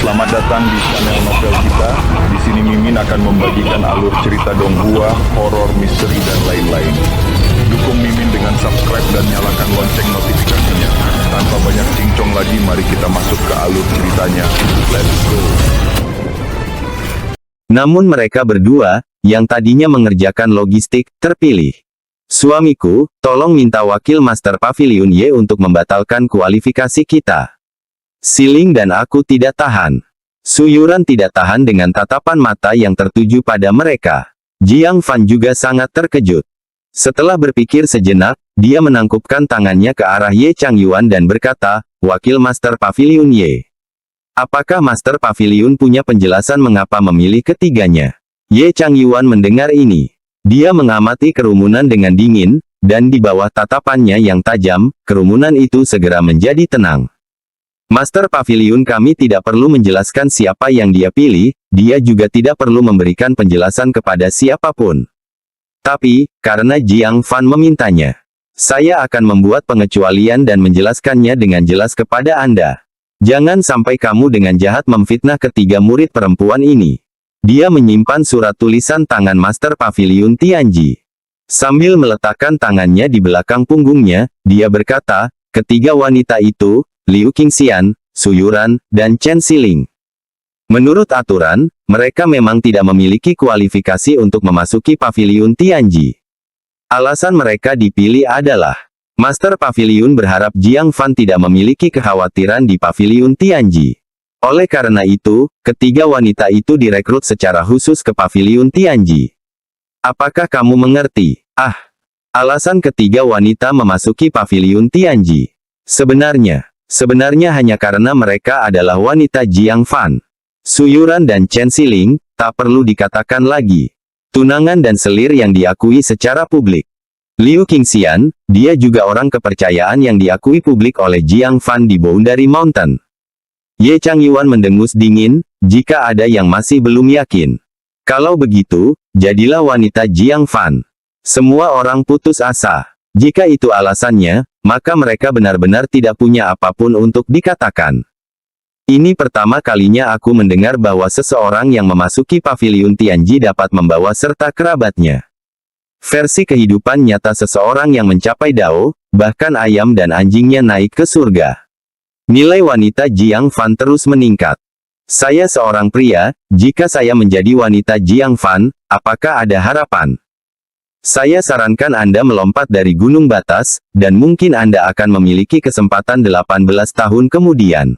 Selamat datang di channel novel kita. Di sini Mimin akan membagikan alur cerita donghua, horor, misteri, dan lain-lain. Dukung Mimin dengan subscribe dan nyalakan lonceng notifikasinya. Tanpa banyak cincong lagi, mari kita masuk ke alur ceritanya. Let's go. Namun mereka berdua, yang tadinya mengerjakan logistik, terpilih. Suamiku, tolong minta wakil Master Pavilion Y untuk membatalkan kualifikasi kita. Siling dan aku tidak tahan. Suyuran tidak tahan dengan tatapan mata yang tertuju pada mereka. Jiang Fan juga sangat terkejut. Setelah berpikir sejenak, dia menangkupkan tangannya ke arah Ye Changyuan dan berkata, "Wakil Master Pavilion Y. Apakah Master Pavilion punya penjelasan mengapa memilih ketiganya?" Ye Changyuan mendengar ini. Dia mengamati kerumunan dengan dingin, dan di bawah tatapannya yang tajam, kerumunan itu segera menjadi tenang. Master Pavilion kami tidak perlu menjelaskan siapa yang dia pilih, dia juga tidak perlu memberikan penjelasan kepada siapapun. Tapi, karena Jiang Fan memintanya, saya akan membuat pengecualian dan menjelaskannya dengan jelas kepada Anda. Jangan sampai kamu dengan jahat memfitnah ketiga murid perempuan ini. Dia menyimpan surat tulisan tangan Master Pavilion Tianji. Sambil meletakkan tangannya di belakang punggungnya, dia berkata, ketiga wanita itu, Liu Qingxian, Suyuran, dan Chen Siling. Menurut aturan, mereka memang tidak memiliki kualifikasi untuk memasuki Pavilion Tianji. Alasan mereka dipilih adalah, Master Pavilion berharap Jiang Fan tidak memiliki kekhawatiran di Pavilion Tianji. Oleh karena itu, ketiga wanita itu direkrut secara khusus ke Pavilion Tianji. Apakah kamu mengerti? Alasan ketiga wanita memasuki Pavilion Tianji. Sebenarnya hanya karena mereka adalah wanita Jiang Fan. Suyuran dan Chen Siling, tak perlu dikatakan lagi. Tunangan dan selir yang diakui secara publik. Liu Qingxian, dia juga orang kepercayaan yang diakui publik oleh Jiang Fan di Boundary Mountain. Ye Changyuan mendengus dingin, jika ada yang masih belum yakin. Kalau begitu, jadilah wanita Jiang Fan. Semua orang putus asa. Jika itu alasannya, maka mereka benar-benar tidak punya apapun untuk dikatakan. Ini pertama kalinya aku mendengar bahwa seseorang yang memasuki Pavilion Tianji dapat membawa serta kerabatnya. Versi kehidupan nyata seseorang yang mencapai Dao, bahkan ayam dan anjingnya naik ke surga. Nilai wanita Jiang Fan terus meningkat. Saya seorang pria, jika saya menjadi wanita Jiang Fan, apakah ada harapan? Saya sarankan Anda melompat dari gunung batas, dan mungkin Anda akan memiliki kesempatan 18 tahun kemudian.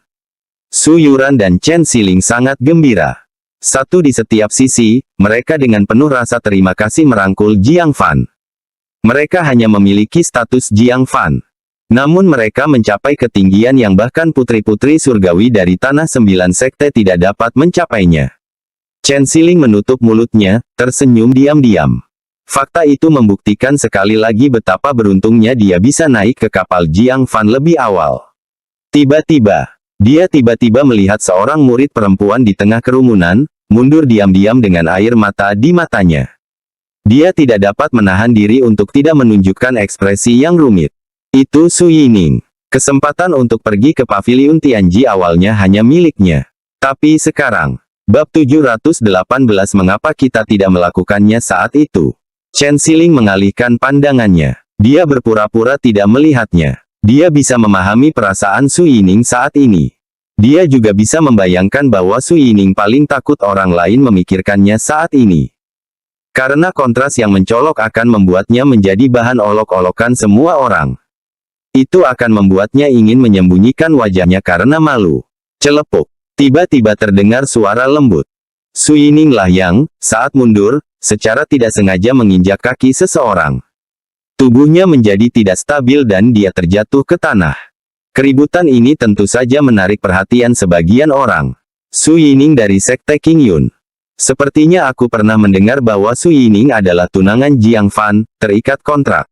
Suyuran dan Chen Siling sangat gembira. Satu di setiap sisi, mereka dengan penuh rasa terima kasih merangkul Jiang Fan. Mereka hanya memiliki status Jiang Fan. Namun mereka mencapai ketinggian yang bahkan putri-putri surgawi dari Tanah 9 Sekte tidak dapat mencapainya. Chen Siling menutup mulutnya, tersenyum diam-diam. Fakta itu membuktikan sekali lagi betapa beruntungnya dia bisa naik ke kapal Jiang Fan lebih awal. Tiba-tiba, dia tiba-tiba melihat seorang murid perempuan di tengah kerumunan, mundur diam-diam dengan air mata di matanya. Dia tidak dapat menahan diri untuk tidak menunjukkan ekspresi yang rumit. Itu Su Yining. Kesempatan untuk pergi ke Pavilion Tianji awalnya hanya miliknya. Tapi sekarang, bab 718 mengapa kita tidak melakukannya saat itu? Chen Siling mengalihkan pandangannya. Dia berpura-pura tidak melihatnya. Dia bisa memahami perasaan Su Yining saat ini. Dia juga bisa membayangkan bahwa Su Yining paling takut orang lain memikirkannya saat ini. Karena kontras yang mencolok akan membuatnya menjadi bahan olok-olokan semua orang. Itu akan membuatnya ingin menyembunyikan wajahnya karena malu. Celepuk. Tiba-tiba terdengar suara lembut. Su Yining lah yang, saat mundur, secara tidak sengaja menginjak kaki seseorang. Tubuhnya menjadi tidak stabil dan dia terjatuh ke tanah. Keributan ini tentu saja menarik perhatian sebagian orang. Su Yining dari Sekte Qingyun. Sepertinya aku pernah mendengar bahwa Su Yining adalah tunangan Jiang Fan, terikat kontrak.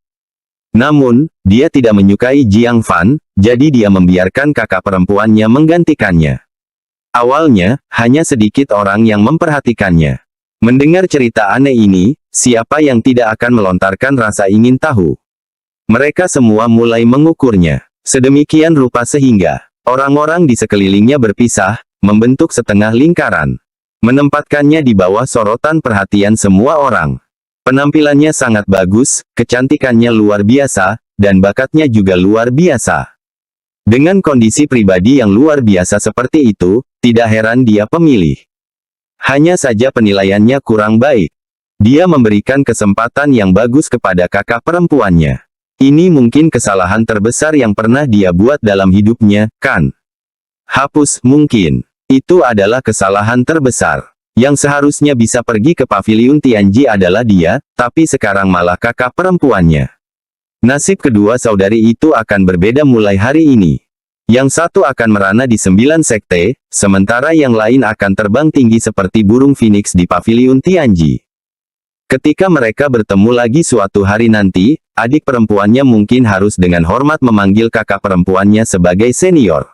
Namun, dia tidak menyukai Jiang Fan, jadi dia membiarkan kakak perempuannya menggantikannya. Awalnya, hanya sedikit orang yang memperhatikannya. Mendengar cerita aneh ini, siapa yang tidak akan melontarkan rasa ingin tahu? Mereka semua mulai mengukurnya. Sedemikian rupa sehingga, orang-orang di sekelilingnya berpisah, membentuk setengah lingkaran. Menempatkannya di bawah sorotan perhatian semua orang. Penampilannya sangat bagus, kecantikannya luar biasa, dan bakatnya juga luar biasa. Dengan kondisi pribadi yang luar biasa seperti itu, tidak heran dia pemilih. Hanya saja penilaiannya kurang baik. Dia memberikan kesempatan yang bagus kepada kakak perempuannya. Ini mungkin kesalahan terbesar yang pernah dia buat dalam hidupnya, kan? Hapus, mungkin. Itu adalah kesalahan terbesar. Yang seharusnya bisa pergi ke paviliun Tianji adalah dia, tapi sekarang malah kakak perempuannya. Nasib kedua saudari itu akan berbeda mulai hari ini. Yang satu akan merana di 9 sekte, sementara yang lain akan terbang tinggi seperti burung phoenix di paviliun Tianji. Ketika mereka bertemu lagi suatu hari nanti, adik perempuannya mungkin harus dengan hormat memanggil kakak perempuannya sebagai senior.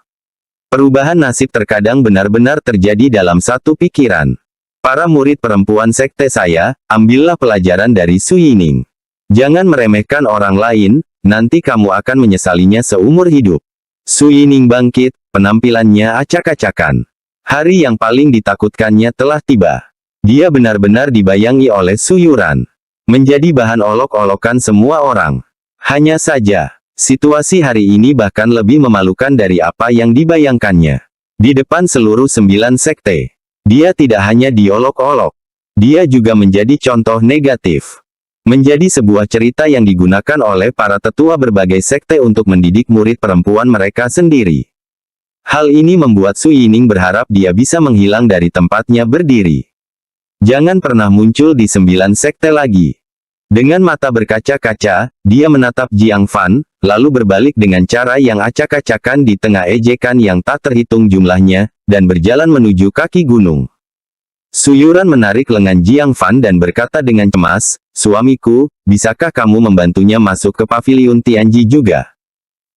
Perubahan nasib terkadang benar-benar terjadi dalam satu pikiran. Para murid perempuan sekte saya, ambillah pelajaran dari Su Yining. Jangan meremehkan orang lain, nanti kamu akan menyesalinya seumur hidup. Su Yining bangkit, penampilannya acak-acakan. Hari yang paling ditakutkannya telah tiba. Dia benar-benar dibayangi oleh Su Yuran. Menjadi bahan olok-olokan semua orang. Hanya saja, situasi hari ini bahkan lebih memalukan dari apa yang dibayangkannya. Di depan seluruh 9 sekte, dia tidak hanya diolok-olok. Dia juga menjadi contoh negatif. Menjadi sebuah cerita yang digunakan oleh para tetua berbagai sekte untuk mendidik murid perempuan mereka sendiri. Hal ini membuat Su Yining berharap dia bisa menghilang dari tempatnya berdiri. Jangan pernah muncul di 9 sekte lagi. Dengan mata berkaca-kaca, dia menatap Jiang Fan, lalu berbalik dengan cara yang acak-acakan di tengah ejekan yang tak terhitung jumlahnya, dan berjalan menuju kaki gunung. Su Yuran menarik lengan Jiang Fan dan berkata dengan cemas, "Suamiku, bisakah kamu membantunya masuk ke paviliun Tianji juga?"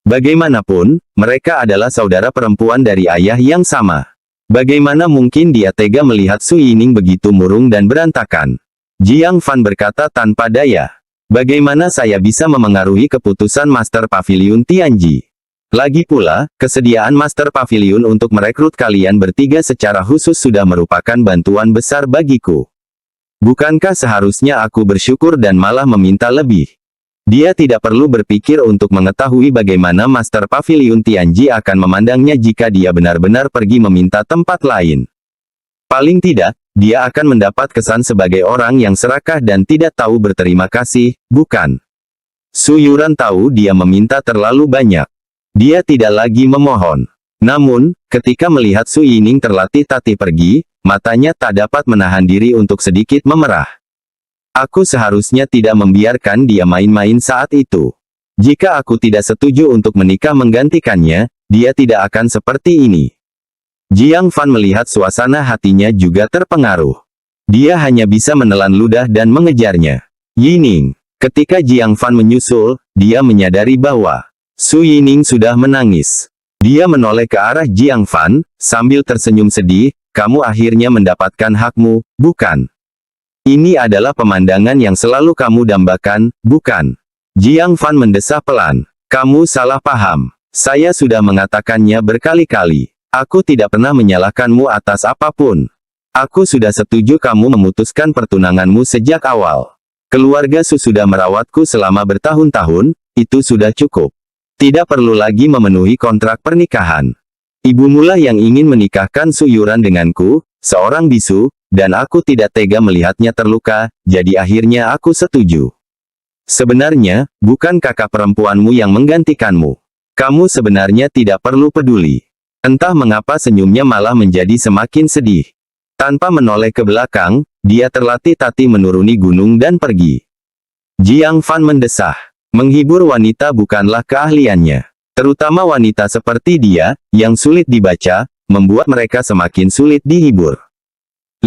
Bagaimanapun, mereka adalah saudara perempuan dari ayah yang sama. Bagaimana mungkin dia tega melihat Su Yining begitu murung dan berantakan? Jiang Fan berkata tanpa daya. Bagaimana saya bisa memengaruhi keputusan Master Paviliun Tianji? Lagi pula, kesediaan Master Paviliun untuk merekrut kalian bertiga secara khusus sudah merupakan bantuan besar bagiku. Bukankah seharusnya aku bersyukur dan malah meminta lebih? Dia tidak perlu berpikir untuk mengetahui bagaimana Master Paviliun Tianji akan memandangnya jika dia benar-benar pergi meminta tempat lain. Paling tidak, dia akan mendapat kesan sebagai orang yang serakah dan tidak tahu berterima kasih, bukan? Su Yuran tahu dia meminta terlalu banyak. Dia tidak lagi memohon. Namun, ketika melihat Su Yining terlatih-tatih pergi, matanya tak dapat menahan diri untuk sedikit memerah. Aku seharusnya tidak membiarkan dia main-main saat itu. Jika aku tidak setuju untuk menikah menggantikannya, dia tidak akan seperti ini. Jiang Fan melihat suasana hatinya juga terpengaruh. Dia hanya bisa menelan ludah dan mengejarnya. Yining. Ketika Jiang Fan menyusul, dia menyadari bahwa Su Yining sudah menangis. Dia menoleh ke arah Jiang Fan, sambil tersenyum sedih, "Kamu akhirnya mendapatkan hakmu, bukan? Ini adalah pemandangan yang selalu kamu dambakan, bukan?" Jiang Fan mendesah pelan. "Kamu salah paham. Saya sudah mengatakannya berkali-kali. Aku tidak pernah menyalahkanmu atas apapun. Aku sudah setuju kamu memutuskan pertunanganmu sejak awal. Keluarga Su sudah merawatku selama bertahun-tahun, itu sudah cukup. Tidak perlu lagi memenuhi kontrak pernikahan. Ibumulah yang ingin menikahkan Su Yuran denganku, seorang bisu, dan aku tidak tega melihatnya terluka, jadi akhirnya aku setuju. Sebenarnya, bukan kakak perempuanmu yang menggantikanmu. Kamu sebenarnya tidak perlu peduli." Entah mengapa senyumnya malah menjadi semakin sedih. Tanpa menoleh ke belakang, dia terlatih-tatih menuruni gunung dan pergi. Jiang Fan mendesah. Menghibur wanita bukanlah keahliannya. Terutama wanita seperti dia, yang sulit dibaca, membuat mereka semakin sulit dihibur.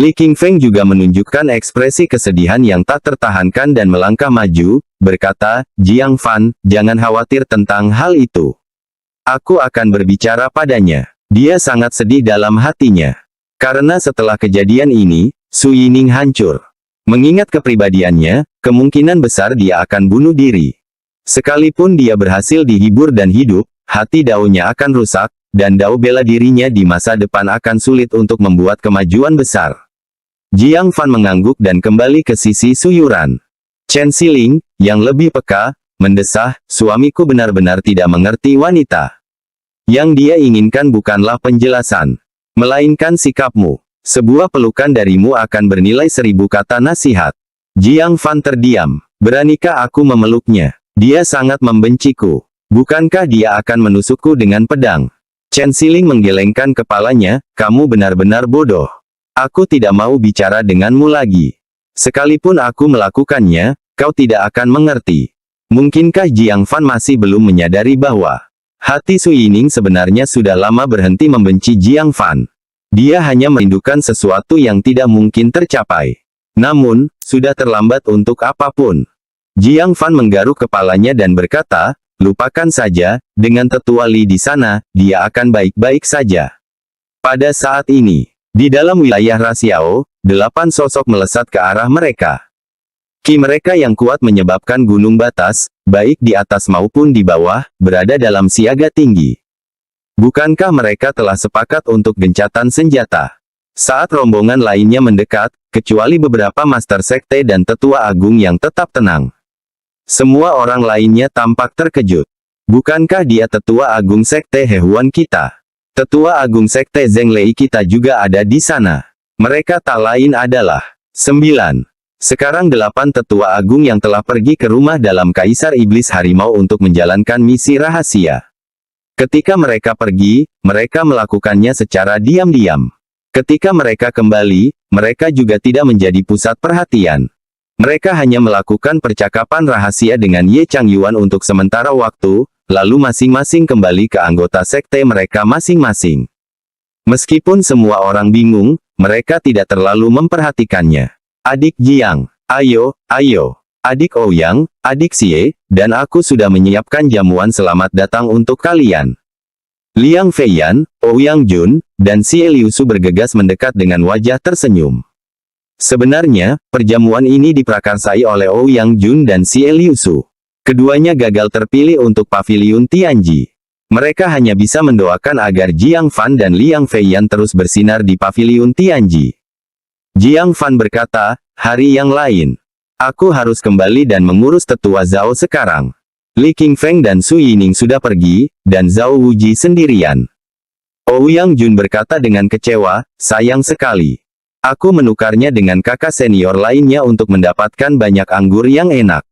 Li Qingfeng juga menunjukkan ekspresi kesedihan yang tak tertahankan dan melangkah maju, berkata, "Jiang Fan, jangan khawatir tentang hal itu. Aku akan berbicara padanya." Dia sangat sedih dalam hatinya. Karena setelah kejadian ini, Su Yining hancur. Mengingat kepribadiannya, kemungkinan besar dia akan bunuh diri. Sekalipun dia berhasil dihibur dan hidup, hati Daonya akan rusak, dan dao bela dirinya di masa depan akan sulit untuk membuat kemajuan besar. Jiang Fan mengangguk dan kembali ke sisi Suyuran. Chen Xiling, yang lebih peka, mendesah, suamiku benar-benar tidak mengerti wanita. Yang dia inginkan bukanlah penjelasan, melainkan sikapmu. Sebuah pelukan darimu akan bernilai 1000 kata nasihat. Jiang Fan terdiam. Beranikah aku memeluknya? Dia sangat membenciku. Bukankah dia akan menusukku dengan pedang? Chen Xiling menggelengkan kepalanya, kamu benar-benar bodoh. Aku tidak mau bicara denganmu lagi. Sekalipun aku melakukannya, kau tidak akan mengerti. Mungkinkah Jiang Fan masih belum menyadari bahwa hati Su Yining sebenarnya sudah lama berhenti membenci Jiang Fan. Dia hanya merindukan sesuatu yang tidak mungkin tercapai. Namun, sudah terlambat untuk apapun. Jiang Fan menggaruk kepalanya dan berkata, lupakan saja, dengan tetua Li di sana, dia akan baik-baik saja. Pada saat ini, di dalam wilayah Rasiao, 8 sosok melesat ke arah mereka. Ki mereka yang kuat menyebabkan gunung batas, baik di atas maupun di bawah, berada dalam siaga tinggi. Bukankah mereka telah sepakat untuk gencatan senjata? Saat rombongan lainnya mendekat, kecuali beberapa master sekte dan tetua agung yang tetap tenang. Semua orang lainnya tampak terkejut. Bukankah dia tetua agung sekte Hehuan kita? Tetua agung sekte Zheng Lei kita juga ada di sana. Mereka tak lain adalah 9. Sekarang 8 tetua agung yang telah pergi ke rumah dalam Kaisar Iblis Harimau untuk menjalankan misi rahasia. Ketika mereka pergi, mereka melakukannya secara diam-diam. Ketika mereka kembali, mereka juga tidak menjadi pusat perhatian. Mereka hanya melakukan percakapan rahasia dengan Ye Changyuan untuk sementara waktu, lalu masing-masing kembali ke anggota sekte mereka masing-masing. Meskipun semua orang bingung, mereka tidak terlalu memperhatikannya. Adik Jiang, ayo, ayo. Adik Ouyang, adik Xie, dan aku sudah menyiapkan jamuan selamat datang untuk kalian. Liang Feiyan, Ouyang Jun, dan Xie Liusu bergegas mendekat dengan wajah tersenyum. Sebenarnya, perjamuan ini diprakarsai oleh Ouyang Jun dan Xie Liusu. Keduanya gagal terpilih untuk Paviliun Tianji. Mereka hanya bisa mendoakan agar Jiang Fan dan Liang Feiyan terus bersinar di Paviliun Tianji. Jiang Fan berkata, hari yang lain. Aku harus kembali dan mengurus tetua Zhao sekarang. Li Qingfeng dan Su Yining sudah pergi, dan Zhao Wuji sendirian. Ouyang Jun berkata dengan kecewa, sayang sekali. Aku menukarnya dengan kakak senior lainnya untuk mendapatkan banyak anggur yang enak.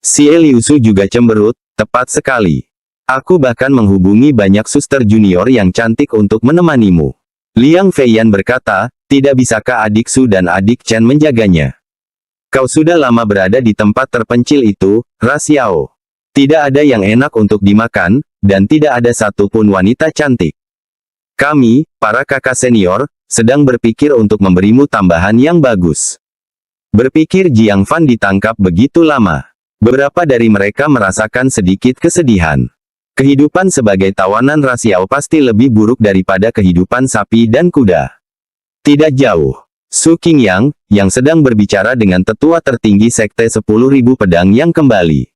Xie Liusu juga cemberut, tepat sekali. Aku bahkan menghubungi banyak suster junior yang cantik untuk menemanimu. Liang Feiyan berkata, tidak bisakah adik Su dan adik Chen menjaganya? Kau sudah lama berada di tempat terpencil itu, Rasiao. Tidak ada yang enak untuk dimakan, dan tidak ada satupun wanita cantik. Kami, para kakak senior, sedang berpikir untuk memberimu tambahan yang bagus. Berpikir Jiang Fan ditangkap begitu lama. Beberapa dari mereka merasakan sedikit kesedihan. Kehidupan sebagai tawanan Rasiao pasti lebih buruk daripada kehidupan sapi dan kuda. Tidak jauh. Su Qingyang, yang sedang berbicara dengan tetua tertinggi sekte 10.000 pedang yang kembali.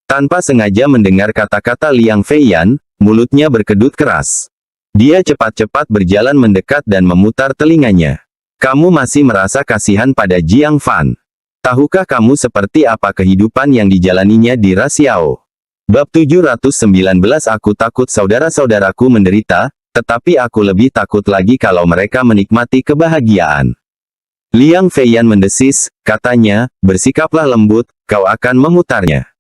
Tanpa sengaja mendengar kata-kata Liang Feiyan, mulutnya berkedut keras. Dia cepat-cepat berjalan mendekat dan memutar telinganya. Kamu masih merasa kasihan pada Jiang Fan. Tahukah kamu seperti apa kehidupan yang dijalaninya di Rasiao? Bab 719 Aku takut saudara-saudaraku menderita, tetapi aku lebih takut lagi kalau mereka menikmati kebahagiaan. Liang Feiyan mendesis, katanya, bersikaplah lembut, kau akan memutarnya.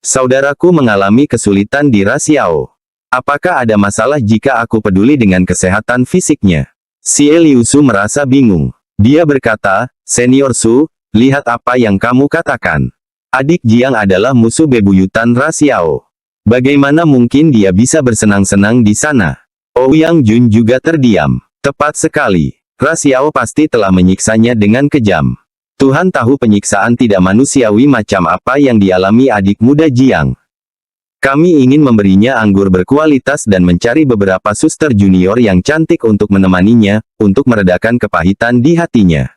Saudaraku mengalami kesulitan di Rasiao. Apakah ada masalah jika aku peduli dengan kesehatan fisiknya? Xie Liusu merasa bingung. Dia berkata, Senior Su, lihat apa yang kamu katakan. Adik Jiang adalah musuh bebuyutan Rasiao. Bagaimana mungkin dia bisa bersenang-senang di sana? Ouyang Jun juga terdiam. Tepat sekali. Rasiao pasti telah menyiksanya dengan kejam. Tuhan tahu penyiksaan tidak manusiawi macam apa yang dialami adik muda Jiang. Kami ingin memberinya anggur berkualitas dan mencari beberapa suster junior yang cantik untuk menemaninya, untuk meredakan kepahitan di hatinya.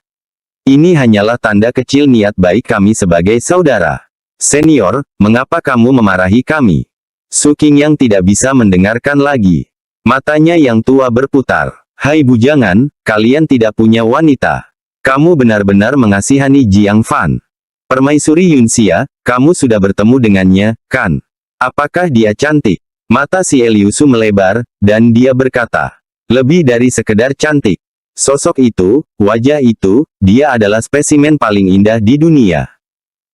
Ini hanyalah tanda kecil niat baik kami sebagai saudara. Senior, mengapa kamu memarahi kami? Su Qingyang tidak bisa mendengarkan lagi. Matanya yang tua berputar. Hai bujangan, kalian tidak punya wanita. Kamu benar-benar mengasihani Jiang Fan. Permaisuri Yunxia, kamu sudah bertemu dengannya, kan? Apakah dia cantik? Mata si Liusu melebar, dan dia berkata, lebih dari sekedar cantik. Sosok itu, wajah itu, dia adalah spesimen paling indah di dunia.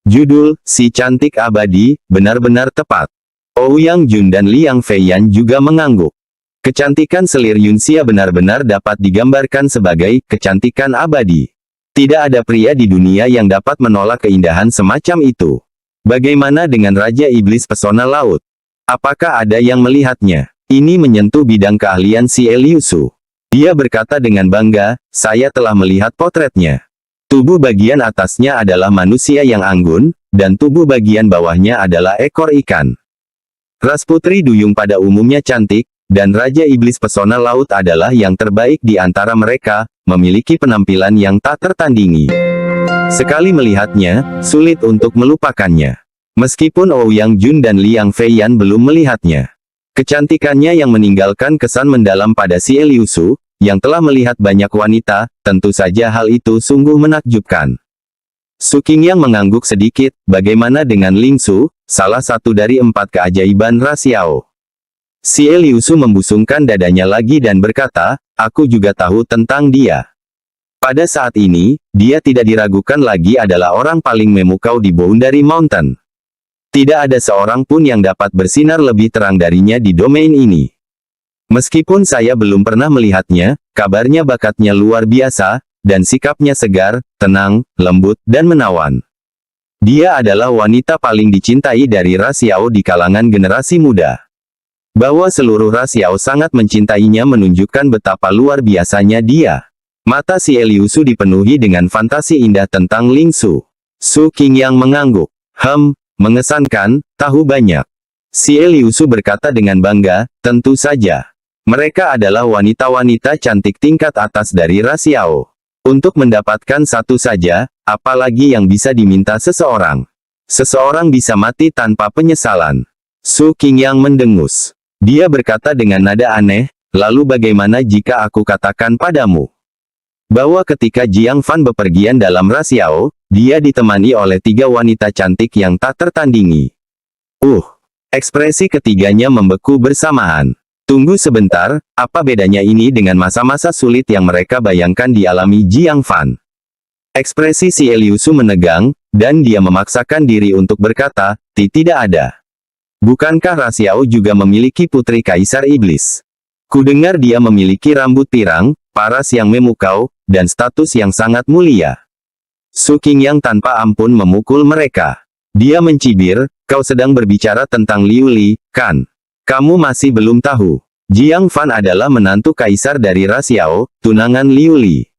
Judul, Si Cantik Abadi, benar-benar tepat. Ouyang Jun dan Liang Feiyan juga mengangguk. Kecantikan selir Yunxia benar-benar dapat digambarkan sebagai kecantikan abadi. Tidak ada pria di dunia yang dapat menolak keindahan semacam itu. Bagaimana dengan Raja Iblis Pesona Laut? Apakah ada yang melihatnya? Ini menyentuh bidang keahlian si Liusu. Dia berkata dengan bangga, saya telah melihat potretnya. Tubuh bagian atasnya adalah manusia yang anggun, dan tubuh bagian bawahnya adalah ekor ikan. Ras putri duyung pada umumnya cantik, dan Raja Iblis Pesona Laut adalah yang terbaik di antara mereka, memiliki penampilan yang tak tertandingi. Sekali melihatnya, sulit untuk melupakannya. Meskipun Ouyang Jun dan Liang Feiyan belum melihatnya. Kecantikannya yang meninggalkan kesan mendalam pada si Liusu, yang telah melihat banyak wanita, tentu saja hal itu sungguh menakjubkan. Su Qingyang mengangguk sedikit, bagaimana dengan Ling Su, salah satu dari 4 keajaiban Rasiao. Si Liusu membusungkan dadanya lagi dan berkata, aku juga tahu tentang dia. Pada saat ini, dia tidak diragukan lagi adalah orang paling memukau di Boundary Mountain. Tidak ada seorang pun yang dapat bersinar lebih terang darinya di domain ini. Meskipun saya belum pernah melihatnya, kabarnya bakatnya luar biasa, dan sikapnya segar, tenang, lembut, dan menawan. Dia adalah wanita paling dicintai dari Rasiao di kalangan generasi muda. Bahwa seluruh Rasiao sangat mencintainya menunjukkan betapa luar biasanya dia. Mata si Liusu dipenuhi dengan fantasi indah tentang Ling Su. Su Qingyang mengangguk. Mengesankan, tahu banyak. Si Liusu berkata dengan bangga, tentu saja. Mereka adalah wanita-wanita cantik tingkat atas dari Rasiao. Untuk mendapatkan satu saja, apalagi yang bisa diminta seseorang. Seseorang bisa mati tanpa penyesalan. Su Qingyang mendengus. Dia berkata dengan nada aneh, lalu bagaimana jika aku katakan padamu bahwa ketika Jiang Fan bepergian dalam Rasiao, dia ditemani oleh 3 wanita cantik yang tak tertandingi. Ekspresi ketiganya membeku bersamaan. Tunggu sebentar, apa bedanya ini dengan masa-masa sulit yang mereka bayangkan dialami Jiang Fan? Ekspresi si Liusu menegang, dan dia memaksakan diri untuk berkata, tidak ada. Bukankah Rasiao juga memiliki putri Kaisar Iblis? Kudengar dia memiliki rambut pirang, paras yang memukau, dan status yang sangat mulia. Su Qingyang tanpa ampun memukul mereka. Dia mencibir, kau sedang berbicara tentang Liu Li, kan? Kamu masih belum tahu. Jiang Fan adalah menantu Kaisar dari Rasiao, tunangan Liu Li.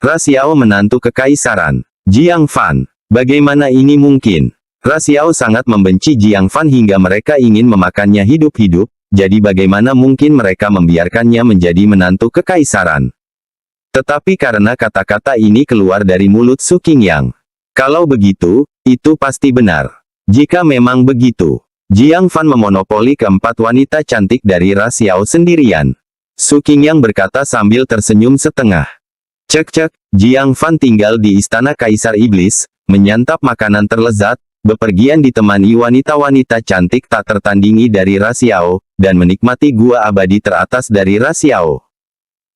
Rasiao menantu kekaisaran. Jiang Fan. Bagaimana ini mungkin? Rasiao sangat membenci Jiang Fan hingga mereka ingin memakannya hidup-hidup, jadi bagaimana mungkin mereka membiarkannya menjadi menantu kekaisaran? Tetapi karena kata-kata ini keluar dari mulut Su Qingyang. Kalau begitu, itu pasti benar. Jika memang begitu, Jiang Fan memonopoli keempat wanita cantik dari Rasiao sendirian. Su Qingyang berkata sambil tersenyum setengah. Cek, Jiang Fan tinggal di istana Kaisar Iblis, menyantap makanan terlezat, bepergian ditemani wanita-wanita cantik tak tertandingi dari Rasiao, dan menikmati gua abadi teratas dari Rasiao.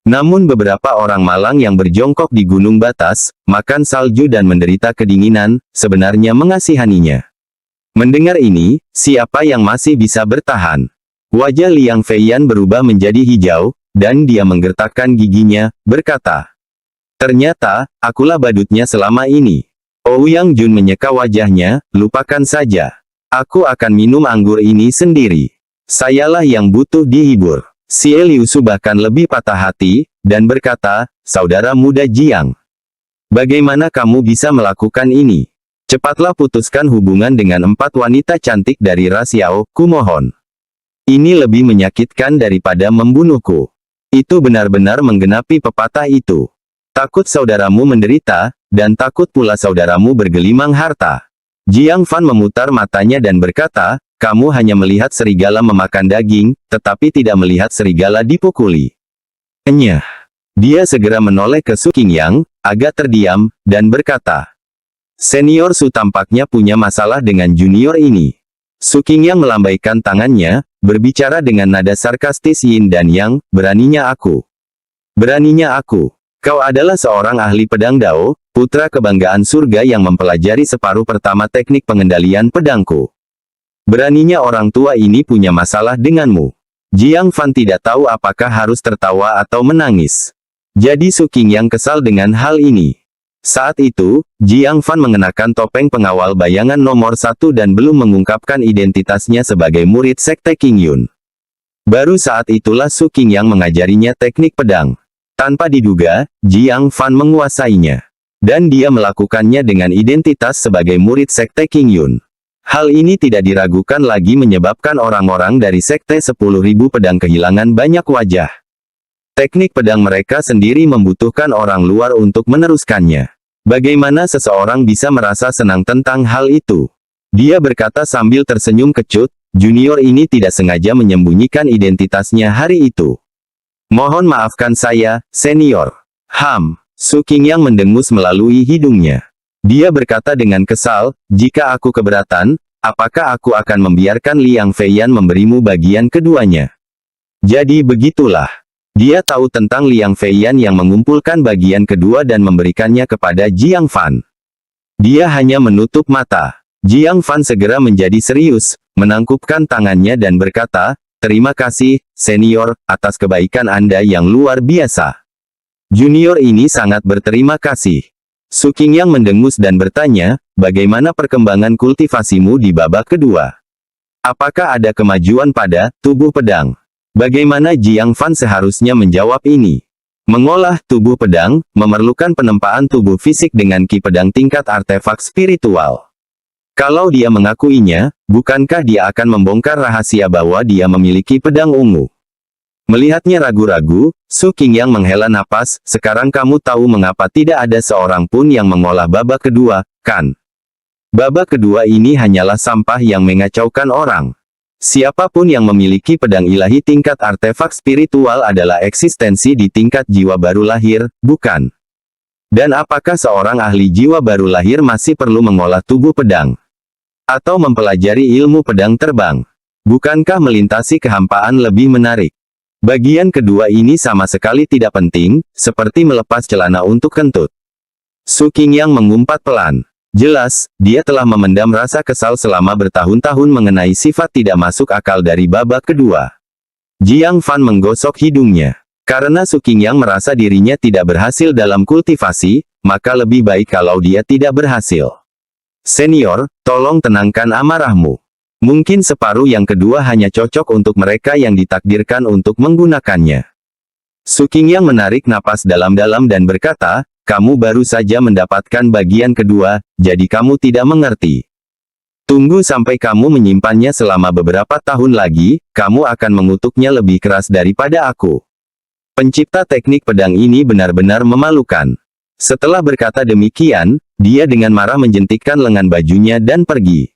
Namun beberapa orang malang yang berjongkok di gunung batas, makan salju dan menderita kedinginan, sebenarnya mengasihaninya. Mendengar ini, siapa yang masih bisa bertahan? Wajah Liang Feiyan berubah menjadi hijau, dan dia menggertakkan giginya, berkata, ternyata, akulah badutnya selama ini. Ouyang Jun menyeka wajahnya, lupakan saja. Aku akan minum anggur ini sendiri. Sayalah yang butuh dihibur. Si Liusu bahkan lebih patah hati, dan berkata, saudara muda Jiang. Bagaimana kamu bisa melakukan ini? Cepatlah putuskan hubungan dengan 4 wanita cantik dari Rasiao, kumohon. Ini lebih menyakitkan daripada membunuhku. Itu benar-benar menggenapi pepatah itu. Takut saudaramu menderita, dan takut pula saudaramu bergelimang harta. Jiang Fan memutar matanya dan berkata, kamu hanya melihat serigala memakan daging, tetapi tidak melihat serigala dipukuli. Enyah. Dia segera menoleh ke Su Qingyang, agak terdiam, dan berkata, Senior Su tampaknya punya masalah dengan junior ini. Su Qingyang melambaikan tangannya, berbicara dengan nada sarkastis. Yin dan Yang, beraninya aku. Beraninya aku. Kau adalah seorang ahli pedang Dao, putra kebanggaan surga yang mempelajari separuh pertama teknik pengendalian pedangku. Beraninya orang tua ini punya masalah denganmu. Jiang Fan tidak tahu apakah harus tertawa atau menangis. Jadi Su Qingyang kesal dengan hal ini. Saat itu, Jiang Fan mengenakan topeng pengawal bayangan nomor 1 dan belum mengungkapkan identitasnya sebagai murid sekte Qingyun. Baru saat itulah Su Qingyang mengajarinya teknik pedang. Tanpa diduga, Jiang Fan menguasainya. Dan dia melakukannya dengan identitas sebagai murid sekte Qingyun. Hal ini tidak diragukan lagi menyebabkan orang-orang dari sekte 10.000 pedang kehilangan banyak wajah. Teknik pedang mereka sendiri membutuhkan orang luar untuk meneruskannya. Bagaimana seseorang bisa merasa senang tentang hal itu? Dia berkata sambil tersenyum kecut, junior ini tidak sengaja menyembunyikan identitasnya hari itu. Mohon maafkan saya, senior. Su Qingyang mendengus melalui hidungnya. Dia berkata dengan kesal, jika aku keberatan, apakah aku akan membiarkan Liang Feiyan memberimu bagian keduanya? Jadi begitulah. Dia tahu tentang Liang Feiyan yang mengumpulkan bagian kedua dan memberikannya kepada Jiang Fan. Dia hanya menutup mata. Jiang Fan segera menjadi serius, menangkupkan tangannya dan berkata, terima kasih, senior, atas kebaikan Anda yang luar biasa. Junior ini sangat berterima kasih. Su Qingyang mendengus dan bertanya, bagaimana perkembangan kultivasimu di babak kedua? Apakah ada kemajuan pada tubuh pedang? Bagaimana Jiang Fan seharusnya menjawab ini? Mengolah tubuh pedang, memerlukan penempaan tubuh fisik dengan ki pedang tingkat artefak spiritual. Kalau dia mengakuinya, bukankah dia akan membongkar rahasia bahwa dia memiliki pedang ungu? Melihatnya ragu-ragu, Su Qingyang menghela napas, sekarang kamu tahu mengapa tidak ada seorang pun yang mengolah babak kedua, kan? Babak kedua ini hanyalah sampah yang mengacaukan orang. Siapapun yang memiliki pedang ilahi tingkat artefak spiritual adalah eksistensi di tingkat jiwa baru lahir, bukan? Dan apakah seorang ahli jiwa baru lahir masih perlu mengolah tubuh pedang? Atau mempelajari ilmu pedang terbang? Bukankah melintasi kehampaan lebih menarik? Bagian kedua ini sama sekali tidak penting, seperti melepas celana untuk kentut. Su Qingyang mengumpat pelan. Jelas, dia telah memendam rasa kesal selama bertahun-tahun mengenai sifat tidak masuk akal dari babak kedua. Jiang Fan menggosok hidungnya. Karena Su Qingyang merasa dirinya tidak berhasil dalam kultivasi, maka lebih baik kalau dia tidak berhasil. Senior, tolong tenangkan amarahmu. Mungkin separuh yang kedua hanya cocok untuk mereka yang ditakdirkan untuk menggunakannya. Su Qingyang menarik napas dalam-dalam dan berkata, kamu baru saja mendapatkan bagian kedua, jadi kamu tidak mengerti. Tunggu sampai kamu menyimpannya selama beberapa tahun lagi, kamu akan mengutuknya lebih keras daripada aku. Pencipta teknik pedang ini benar-benar memalukan. Setelah berkata demikian, dia dengan marah menjentikkan lengan bajunya dan pergi.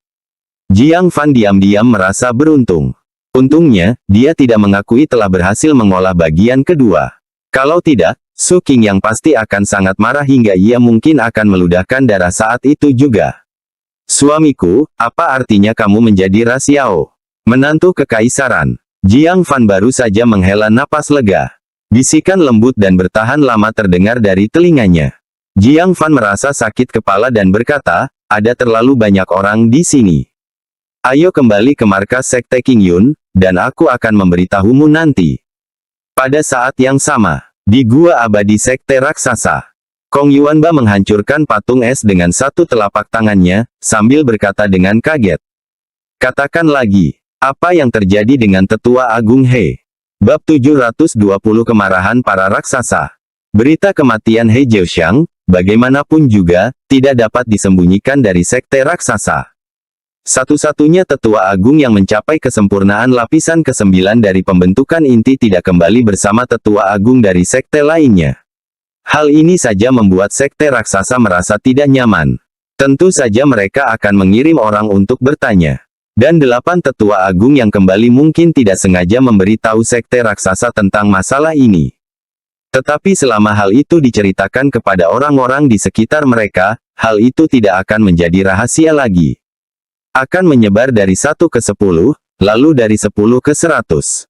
Jiang Fan diam-diam merasa beruntung. Untungnya, dia tidak mengakui telah berhasil mengolah bagian kedua. Kalau tidak, Su Qingyang pasti akan sangat marah hingga ia mungkin akan meludahkan darah saat itu juga. Suamiku, apa artinya kamu menjadi Rasiao? Menantu kekaisaran. Jiang Fan baru saja menghela napas lega. Bisikan lembut dan bertahan lama terdengar dari telinganya. Jiang Fan merasa sakit kepala dan berkata, ada terlalu banyak orang di sini. Ayo kembali ke markas Sekte Qingyun, dan aku akan memberitahumu nanti. Pada saat yang sama, di Gua Abadi Sekte Raksasa, Kong Yuanba menghancurkan patung es dengan satu telapak tangannya, sambil berkata dengan kaget. Katakan lagi, apa yang terjadi dengan Tetua Agung He? Bab 720 Kemarahan Para Raksasa. Berita kematian He Jiuxiang, bagaimanapun juga, tidak dapat disembunyikan dari Sekte Raksasa. Satu-satunya tetua agung yang mencapai kesempurnaan lapisan ke-9 dari pembentukan inti tidak kembali bersama tetua agung dari sekte lainnya. Hal ini saja membuat sekte raksasa merasa tidak nyaman. Tentu saja mereka akan mengirim orang untuk bertanya. Dan 8 tetua agung yang kembali mungkin tidak sengaja memberitahu sekte raksasa tentang masalah ini. Tetapi selama hal itu diceritakan kepada orang-orang di sekitar mereka, hal itu tidak akan menjadi rahasia lagi. Akan menyebar dari 1 ke 10, lalu dari 10 ke 100.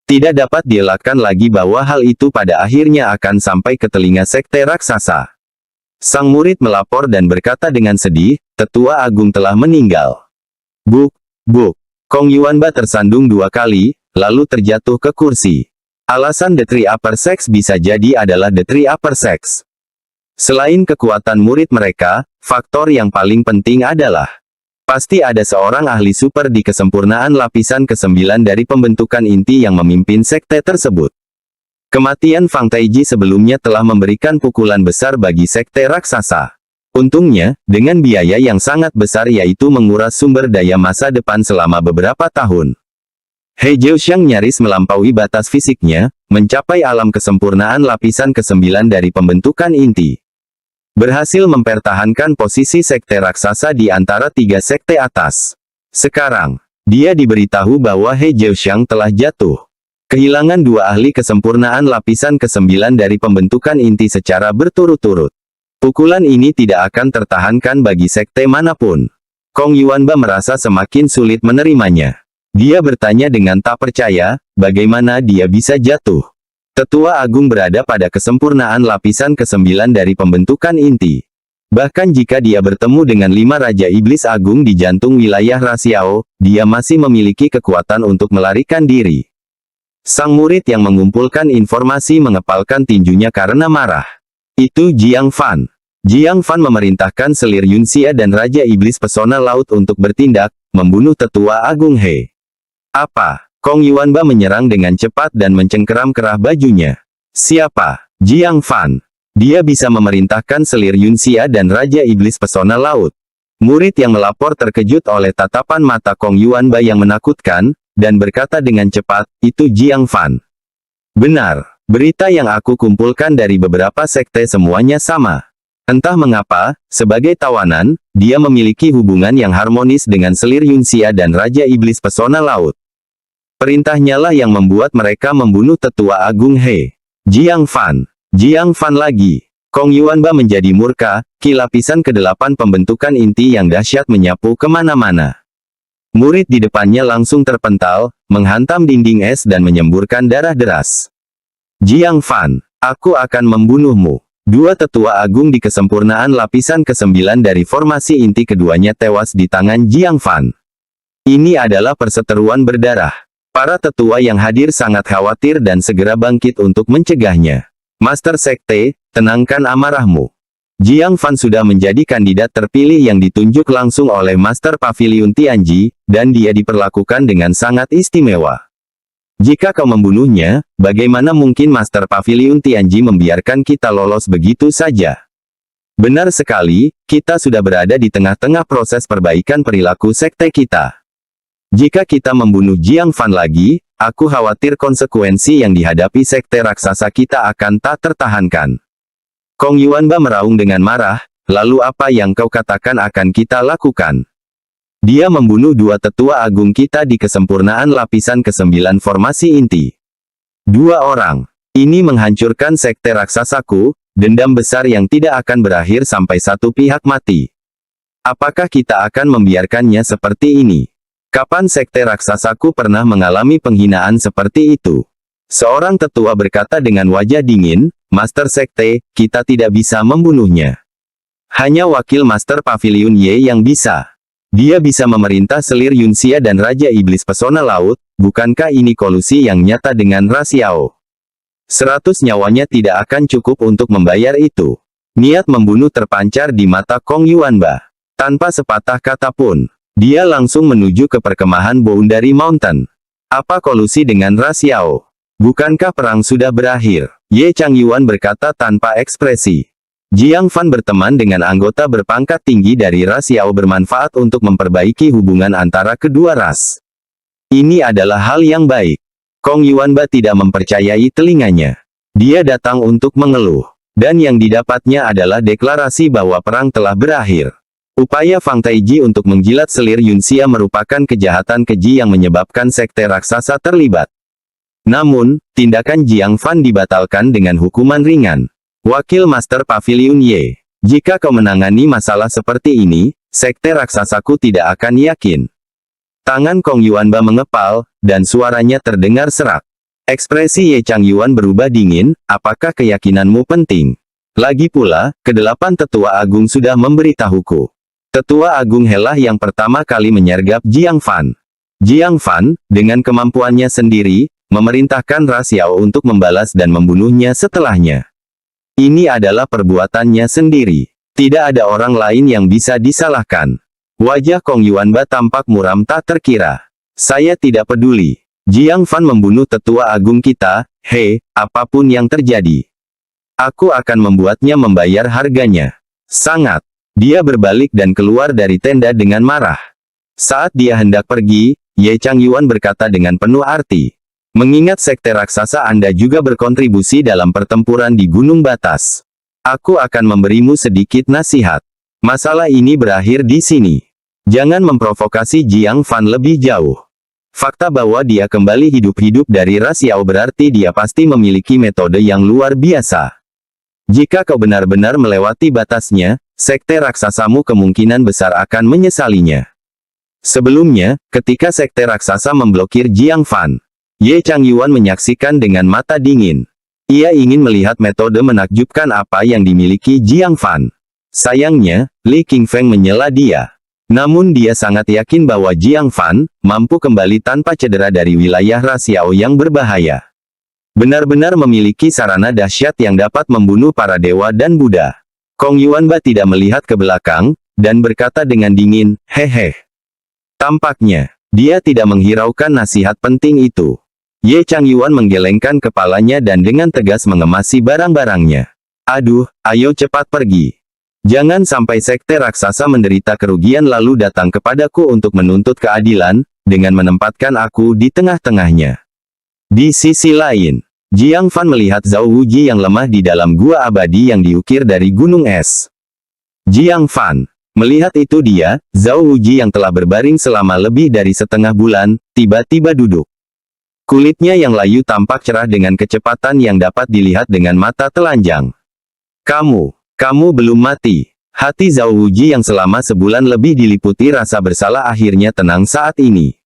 Tidak dapat dielakkan lagi bahwa hal itu pada akhirnya akan sampai ke telinga sekte raksasa. Sang murid melapor dan berkata dengan sedih, tetua agung telah meninggal. Buk, buk. Kong Yuanba tersandung 2 kali, lalu terjatuh ke kursi. Alasan The Three Upper Sex bisa jadi adalah The Three Upper Sex. Selain kekuatan murid mereka, faktor yang paling penting adalah pasti ada seorang ahli super di kesempurnaan lapisan ke-9 dari pembentukan inti yang memimpin sekte tersebut. Kematian Fang Taiji sebelumnya telah memberikan pukulan besar bagi sekte raksasa. Untungnya, dengan biaya yang sangat besar yaitu menguras sumber daya masa depan selama beberapa tahun. He Zhouxiang nyaris melampaui batas fisiknya, mencapai alam kesempurnaan lapisan ke-9 dari pembentukan inti. Berhasil mempertahankan posisi sekte raksasa di antara 3 sekte atas. Sekarang, dia diberitahu bahwa He Zhouxiang telah jatuh. Kehilangan 2 ahli kesempurnaan lapisan ke-9 dari pembentukan inti secara berturut-turut. Pukulan ini tidak akan tertahankan bagi sekte manapun. Kong Yuanba merasa semakin sulit menerimanya. Dia bertanya dengan tak percaya, bagaimana dia bisa jatuh. Tetua agung berada pada kesempurnaan lapisan ke-9 dari pembentukan inti. Bahkan jika dia bertemu dengan 5 Raja Iblis Agung di jantung wilayah Rasiao, dia masih memiliki kekuatan untuk melarikan diri. Sang murid yang mengumpulkan informasi mengepalkan tinjunya karena marah. Itu Jiang Fan. Jiang Fan memerintahkan selir Yunxia dan Raja Iblis Pesona Laut untuk bertindak, membunuh tetua agung He. Apa? Kong Yuanba menyerang dengan cepat dan mencengkeram kerah bajunya. Siapa? Jiang Fan. Dia bisa memerintahkan selir Yunxia dan Raja Iblis Pesona Laut. Murid yang melapor terkejut oleh tatapan mata Kong Yuanba yang menakutkan, dan berkata dengan cepat, itu Jiang Fan. Benar. Berita yang aku kumpulkan dari beberapa sekte semuanya sama. Entah mengapa, sebagai tawanan, dia memiliki hubungan yang harmonis dengan selir Yunxia dan Raja Iblis Pesona Laut. Perintahnya lah yang membuat mereka membunuh tetua agung He. Jiang Fan. Jiang Fan lagi. Kong Yuanba menjadi murka, lapisan ke-8 pembentukan inti yang dahsyat menyapu kemana-mana. Murid di depannya langsung terpental, menghantam dinding es dan menyemburkan darah deras. Jiang Fan, aku akan membunuhmu. 2 tetua agung di kesempurnaan lapisan ke-9 dari formasi inti keduanya tewas di tangan Jiang Fan. Ini adalah perseteruan berdarah. Para tetua yang hadir sangat khawatir dan segera bangkit untuk mencegahnya. Master Sekte, tenangkan amarahmu. Jiang Fan sudah menjadi kandidat terpilih yang ditunjuk langsung oleh Master Pavilion Tianji, dan dia diperlakukan dengan sangat istimewa. Jika kau membunuhnya, bagaimana mungkin Master Pavilion Tianji membiarkan kita lolos begitu saja? Benar sekali, kita sudah berada di tengah-tengah proses perbaikan perilaku sekte kita. Jika kita membunuh Jiang Fan lagi, aku khawatir konsekuensi yang dihadapi sekte raksasa kita akan tak tertahankan. Kong Yuanba meraung dengan marah, lalu apa yang kau katakan akan kita lakukan? Dia membunuh 2 tetua agung kita di kesempurnaan lapisan ke-9 formasi inti. 2 orang. Ini menghancurkan sekte raksasaku, dendam besar yang tidak akan berakhir sampai satu pihak mati. Apakah kita akan membiarkannya seperti ini? Kapan sekte raksasaku pernah mengalami penghinaan seperti itu? Seorang tetua berkata dengan wajah dingin, Master Sekte, kita tidak bisa membunuhnya. Hanya wakil Master Pavilion Ye yang bisa. Dia bisa memerintah selir Yunxia dan Raja Iblis Pesona Laut, bukankah ini kolusi yang nyata dengan Rasiao? 100 nyawanya tidak akan cukup untuk membayar itu. Niat membunuh terpancar di mata Kong Yuanba. Tanpa sepatah kata pun, dia langsung menuju ke perkemahan Boundary Mountain. Apa kolusi dengan Rasiao? Bukankah perang sudah berakhir? Ye Changyuan berkata tanpa ekspresi. Jiang Fan berteman dengan anggota berpangkat tinggi dari Rasiao bermanfaat untuk memperbaiki hubungan antara kedua ras. Ini adalah hal yang baik. Kong Yuanba tidak mempercayai telinganya. Dia datang untuk mengeluh. Dan yang didapatnya adalah deklarasi bahwa perang telah berakhir. Upaya Fang Taiji untuk menjilat selir Yunxia merupakan kejahatan keji yang menyebabkan sekte raksasa terlibat. Namun, tindakan Jiang Fan dibatalkan dengan hukuman ringan. Wakil Master Pavilion Ye, jika kau menangani masalah seperti ini, sekte raksasaku tidak akan yakin. Tangan Kong Yuanba mengepal, dan suaranya terdengar serak. Ekspresi Ye Changyuan berubah dingin, apakah keyakinanmu penting? Lagi pula, kedelapan tetua agung sudah memberitahuku. Tetua Agung Helah yang pertama kali menyergap Jiang Fan. Jiang Fan, dengan kemampuannya sendiri, memerintahkan Ra Xiao untuk membalas dan membunuhnya setelahnya. Ini adalah perbuatannya sendiri. Tidak ada orang lain yang bisa disalahkan. Wajah Kong Yuanba tampak muram tak terkira. Saya tidak peduli. Jiang Fan membunuh tetua agung kita, apapun yang terjadi. Aku akan membuatnya membayar harganya. Sangat. Dia berbalik dan keluar dari tenda dengan marah. Saat dia hendak pergi, Ye Changyuan berkata dengan penuh arti. Mengingat sekte raksasa Anda juga berkontribusi dalam pertempuran di Gunung Batas. Aku akan memberimu sedikit nasihat. Masalah ini berakhir di sini. Jangan memprovokasi Jiang Fan lebih jauh. Fakta bahwa dia kembali hidup-hidup dari Ra Xiao berarti dia pasti memiliki metode yang luar biasa. Jika kau benar-benar melewati batasnya, sekte raksasamu kemungkinan besar akan menyesalinya. Sebelumnya, ketika sekte raksasa memblokir Jiang Fan, Ye Changyuan menyaksikan dengan mata dingin. Ia ingin melihat metode menakjubkan apa yang dimiliki Jiang Fan. Sayangnya, Li Qingfeng menyela dia. Namun dia sangat yakin bahwa Jiang Fan mampu kembali tanpa cedera dari wilayah Ra Xiao yang berbahaya. Benar-benar memiliki sarana dahsyat yang dapat membunuh para dewa dan Buddha. Kong Yuanba tidak melihat ke belakang, dan berkata dengan dingin, hehe. Tampaknya, dia tidak menghiraukan nasihat penting itu. Ye Changyuan menggelengkan kepalanya dan dengan tegas mengemasi barang-barangnya. Aduh, ayo cepat pergi. Jangan sampai sekte raksasa menderita kerugian lalu datang kepadaku untuk menuntut keadilan, dengan menempatkan aku di tengah-tengahnya. Di sisi lain, Jiang Fan melihat Zhao Wuji yang lemah di dalam gua abadi yang diukir dari gunung es. Jiang Fan, melihat itu dia, Zhao Wuji yang telah berbaring selama lebih dari setengah bulan, tiba-tiba duduk. Kulitnya yang layu tampak cerah dengan kecepatan yang dapat dilihat dengan mata telanjang. Kamu belum mati. Hati Zhao Wuji yang selama sebulan lebih diliputi rasa bersalah akhirnya tenang saat ini.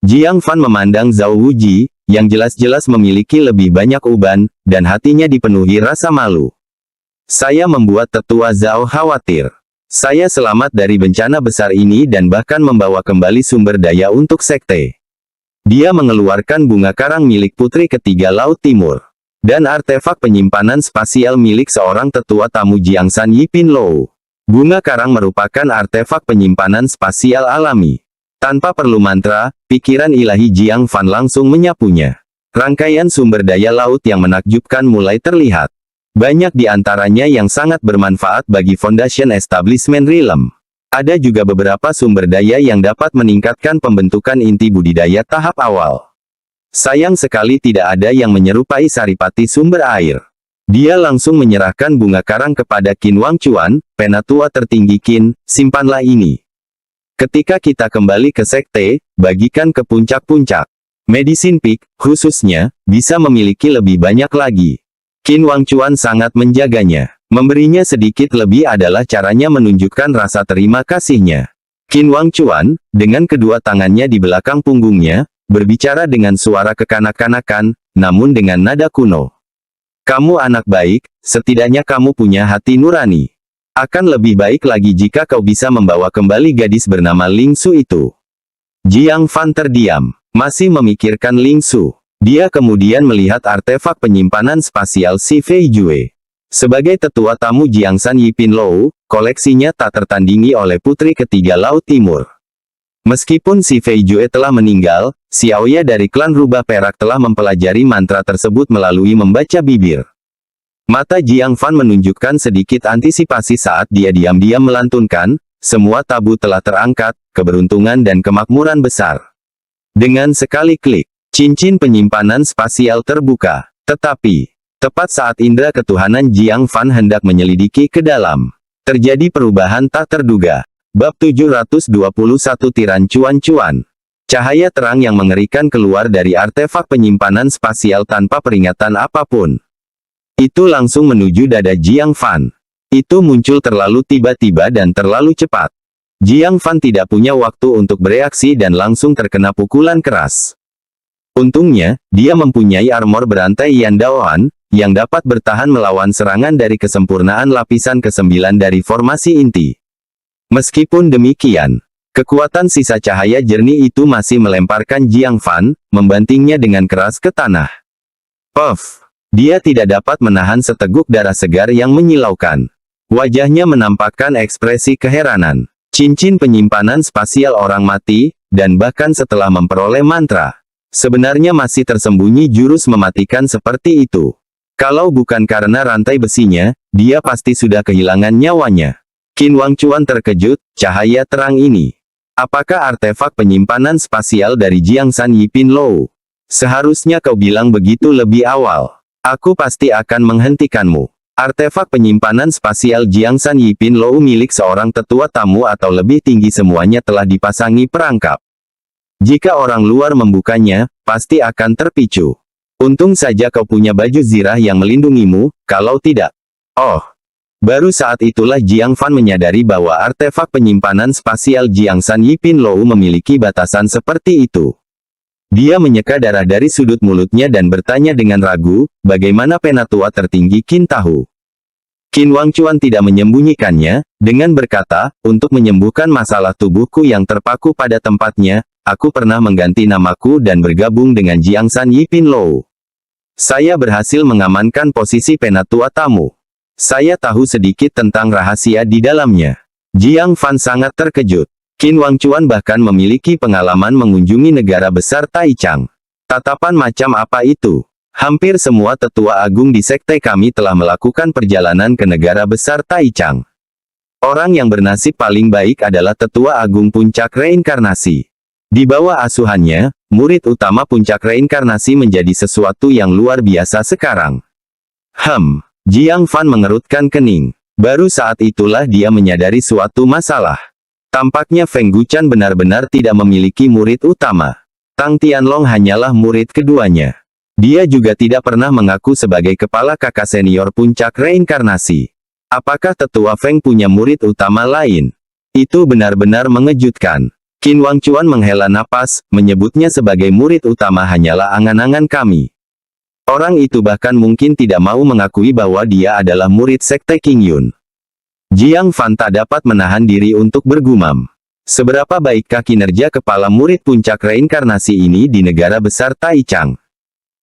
Jiang Fan memandang Zhao Wuji, yang jelas-jelas memiliki lebih banyak uban, dan hatinya dipenuhi rasa malu. Saya membuat tetua Zhao khawatir. Saya selamat dari bencana besar ini dan bahkan membawa kembali sumber daya untuk sekte. Dia mengeluarkan bunga karang milik putri ketiga Laut Timur. Dan artefak penyimpanan spasial milik seorang tetua tamu Jiangsan Yipin Lou. Bunga karang merupakan artefak penyimpanan spasial alami. Tanpa perlu mantra, pikiran ilahi Jiang Fan langsung menyapunya. Rangkaian sumber daya laut yang menakjubkan mulai terlihat. Banyak di antaranya yang sangat bermanfaat bagi Foundation Establishment Realm. Ada juga beberapa sumber daya yang dapat meningkatkan pembentukan inti budidaya tahap awal. Sayang sekali tidak ada yang menyerupai saripati sumber air. Dia langsung menyerahkan bunga karang kepada Qin Wangchuan, penatua tertinggi Qin, simpanlah ini. Ketika kita kembali ke sekte, bagikan ke puncak-puncak. Medicine Peak, khususnya, bisa memiliki lebih banyak lagi. Qin Wangchuan sangat menjaganya. Memberinya sedikit lebih adalah caranya menunjukkan rasa terima kasihnya. Qin Wangchuan, dengan kedua tangannya di belakang punggungnya, berbicara dengan suara kekanak-kanakan, namun dengan nada kuno. Kamu anak baik, setidaknya kamu punya hati nurani. Akan lebih baik lagi jika kau bisa membawa kembali gadis bernama Ling Su itu. Jiang Fan terdiam, masih memikirkan Ling Su. Dia kemudian melihat artefak penyimpanan spasial Si Fei Jue. Sebagai tetua tamu Jiangsan Yipin Lou, koleksinya tak tertandingi oleh putri ketiga Laut Timur. Meskipun Si Fei Jue telah meninggal, Xiaoya dari klan Rubah Perak telah mempelajari mantra tersebut melalui membaca bibir. Mata Jiang Fan menunjukkan sedikit antisipasi saat dia diam-diam melantunkan, semua tabu telah terangkat, keberuntungan dan kemakmuran besar. Dengan sekali klik, cincin penyimpanan spasial terbuka. Tetapi, tepat saat indera ketuhanan Jiang Fan hendak menyelidiki ke dalam, terjadi perubahan tak terduga. Bab 721 Tiran Cuan-Cuan. Cahaya terang yang mengerikan keluar dari artefak penyimpanan spasial tanpa peringatan apapun. Itu langsung menuju dada Jiang Fan. Itu muncul terlalu tiba-tiba dan terlalu cepat. Jiang Fan tidak punya waktu untuk bereaksi dan langsung terkena pukulan keras. Untungnya, dia mempunyai armor berantai Yan Daoan, yang dapat bertahan melawan serangan dari kesempurnaan lapisan ke-9 dari formasi inti. Meskipun demikian, kekuatan sisa cahaya jernih itu masih melemparkan Jiang Fan, membantingnya dengan keras ke tanah. Puff! Dia tidak dapat menahan seteguk darah segar yang menyilaukan. Wajahnya menampakkan ekspresi keheranan. Cincin penyimpanan spasial orang mati, dan bahkan setelah memperoleh mantra, sebenarnya masih tersembunyi jurus mematikan seperti itu. Kalau bukan karena rantai besinya, dia pasti sudah kehilangan nyawanya. Qin Wangchuan terkejut, cahaya terang ini. Apakah artefak penyimpanan spasial dari Jiangsan Yipin Lou? Seharusnya kau bilang begitu lebih awal. Aku pasti akan menghentikanmu. Artefak penyimpanan spasial Jiangsan Yipin Lou milik seorang tetua tamu atau lebih tinggi semuanya telah dipasangi perangkap. Jika orang luar membukanya, pasti akan terpicu. Untung saja kau punya baju zirah yang melindungimu, kalau tidak. Oh! Baru saat itulah Jiang Fan menyadari bahwa artefak penyimpanan spasial Jiangsan Yipin Lou memiliki batasan seperti itu. Dia menyeka darah dari sudut mulutnya dan bertanya dengan ragu, bagaimana penatua tertinggi Qin tahu? Qin Wangchuan tidak menyembunyikannya, dengan berkata, untuk menyembuhkan masalah tubuhku yang terpaku pada tempatnya, aku pernah mengganti namaku dan bergabung dengan Jiangsan Yipin Lou. Saya berhasil mengamankan posisi penatua tamu. Saya tahu sedikit tentang rahasia di dalamnya. Jiang Fan sangat terkejut. Qin Wangchuan bahkan memiliki pengalaman mengunjungi negara besar Taichang. Tatapan macam apa itu? Hampir semua tetua agung di sekte kami telah melakukan perjalanan ke negara besar Taichang. Orang yang bernasib paling baik adalah tetua agung puncak reinkarnasi. Di bawah asuhannya, murid utama puncak reinkarnasi menjadi sesuatu yang luar biasa sekarang. Jiang Fan mengerutkan kening. Baru saat itulah dia menyadari suatu masalah. Tampaknya Feng Guchan benar-benar tidak memiliki murid utama. Tang Tianlong hanyalah murid keduanya. Dia juga tidak pernah mengaku sebagai kepala kakak senior puncak reinkarnasi. Apakah tetua Feng punya murid utama lain? Itu benar-benar mengejutkan. Qin Wangchuan menghela napas, menyebutnya sebagai murid utama hanyalah angan-angan kami. Orang itu bahkan mungkin tidak mau mengakui bahwa dia adalah murid sekte Qingyun. Jiang Fan tak dapat menahan diri untuk bergumam. Seberapa baikkah kinerja kepala murid puncak reinkarnasi ini di negara besar Taichang?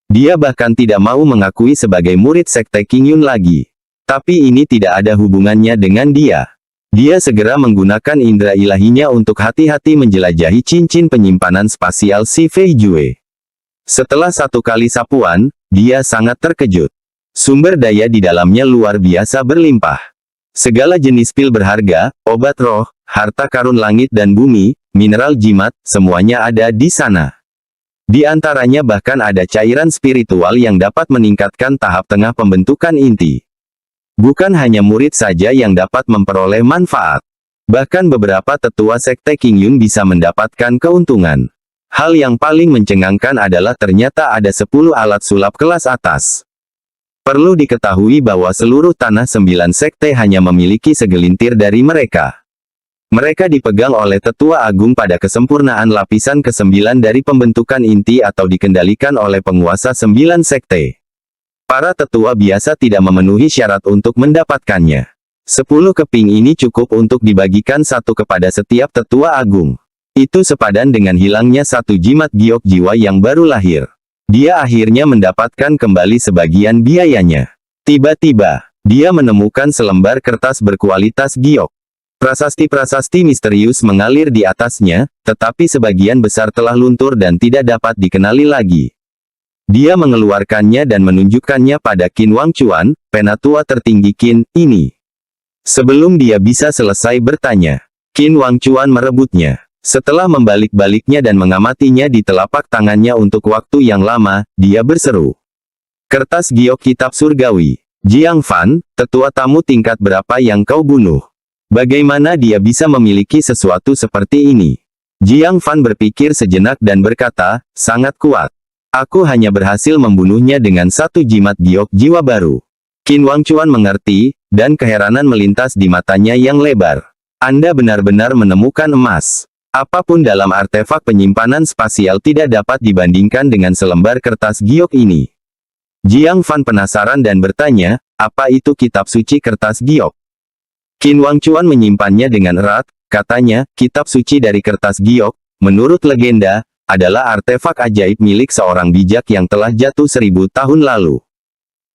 Dia bahkan tidak mau mengakui sebagai murid sekte Qingyun lagi. Tapi ini tidak ada hubungannya dengan dia. Dia segera menggunakan indera ilahinya untuk hati-hati menjelajahi cincin penyimpanan spasial si Fei Jue. Setelah satu kali sapuan, dia sangat terkejut. Sumber daya di dalamnya luar biasa berlimpah. Segala jenis pil berharga, obat roh, harta karun langit dan bumi, mineral jimat, semuanya ada di sana. Di antaranya bahkan ada cairan spiritual yang dapat meningkatkan tahap tengah pembentukan inti. Bukan hanya murid saja yang dapat memperoleh manfaat. Bahkan beberapa tetua sekte Qingyun bisa mendapatkan keuntungan. Hal yang paling mencengangkan adalah ternyata ada 10 alat sulap kelas atas. Perlu diketahui bahwa seluruh tanah 9 sekte hanya memiliki segelintir dari mereka. Mereka dipegang oleh tetua agung pada kesempurnaan lapisan ke-9 dari pembentukan inti atau dikendalikan oleh penguasa 9 sekte. Para tetua biasa tidak memenuhi syarat untuk mendapatkannya. 10 keping ini cukup untuk dibagikan satu kepada setiap tetua agung. Itu sepadan dengan hilangnya satu jimat giok jiwa yang baru lahir. Dia akhirnya mendapatkan kembali sebagian biayanya. Tiba-tiba, dia menemukan selembar kertas berkualitas giok. Prasasti-prasasti misterius mengalir di atasnya, tetapi sebagian besar telah luntur dan tidak dapat dikenali lagi. Dia mengeluarkannya dan menunjukkannya pada Qin Wangchuan, penatua tertinggi Qin, ini. Sebelum dia bisa selesai bertanya, Qin Wangchuan merebutnya. Setelah membalik-baliknya dan mengamatinya di telapak tangannya untuk waktu yang lama, dia berseru. Kertas giok kitab surgawi. Jiang Fan, tetua tamu tingkat berapa yang kau bunuh? Bagaimana dia bisa memiliki sesuatu seperti ini? Jiang Fan berpikir sejenak dan berkata, sangat kuat. Aku hanya berhasil membunuhnya dengan satu jimat giok jiwa baru. Qin Wangchuan mengerti, dan keheranan melintas di matanya yang lebar. Anda benar-benar menemukan emas. Apapun dalam artefak penyimpanan spasial tidak dapat dibandingkan dengan selembar kertas giok ini. Jiang Fan penasaran dan bertanya, apa itu kitab suci kertas giok? Qin Wangchuan menyimpannya dengan erat, katanya, kitab suci dari kertas giok, menurut legenda, adalah artefak ajaib milik seorang bijak yang telah jatuh 1000 tahun lalu.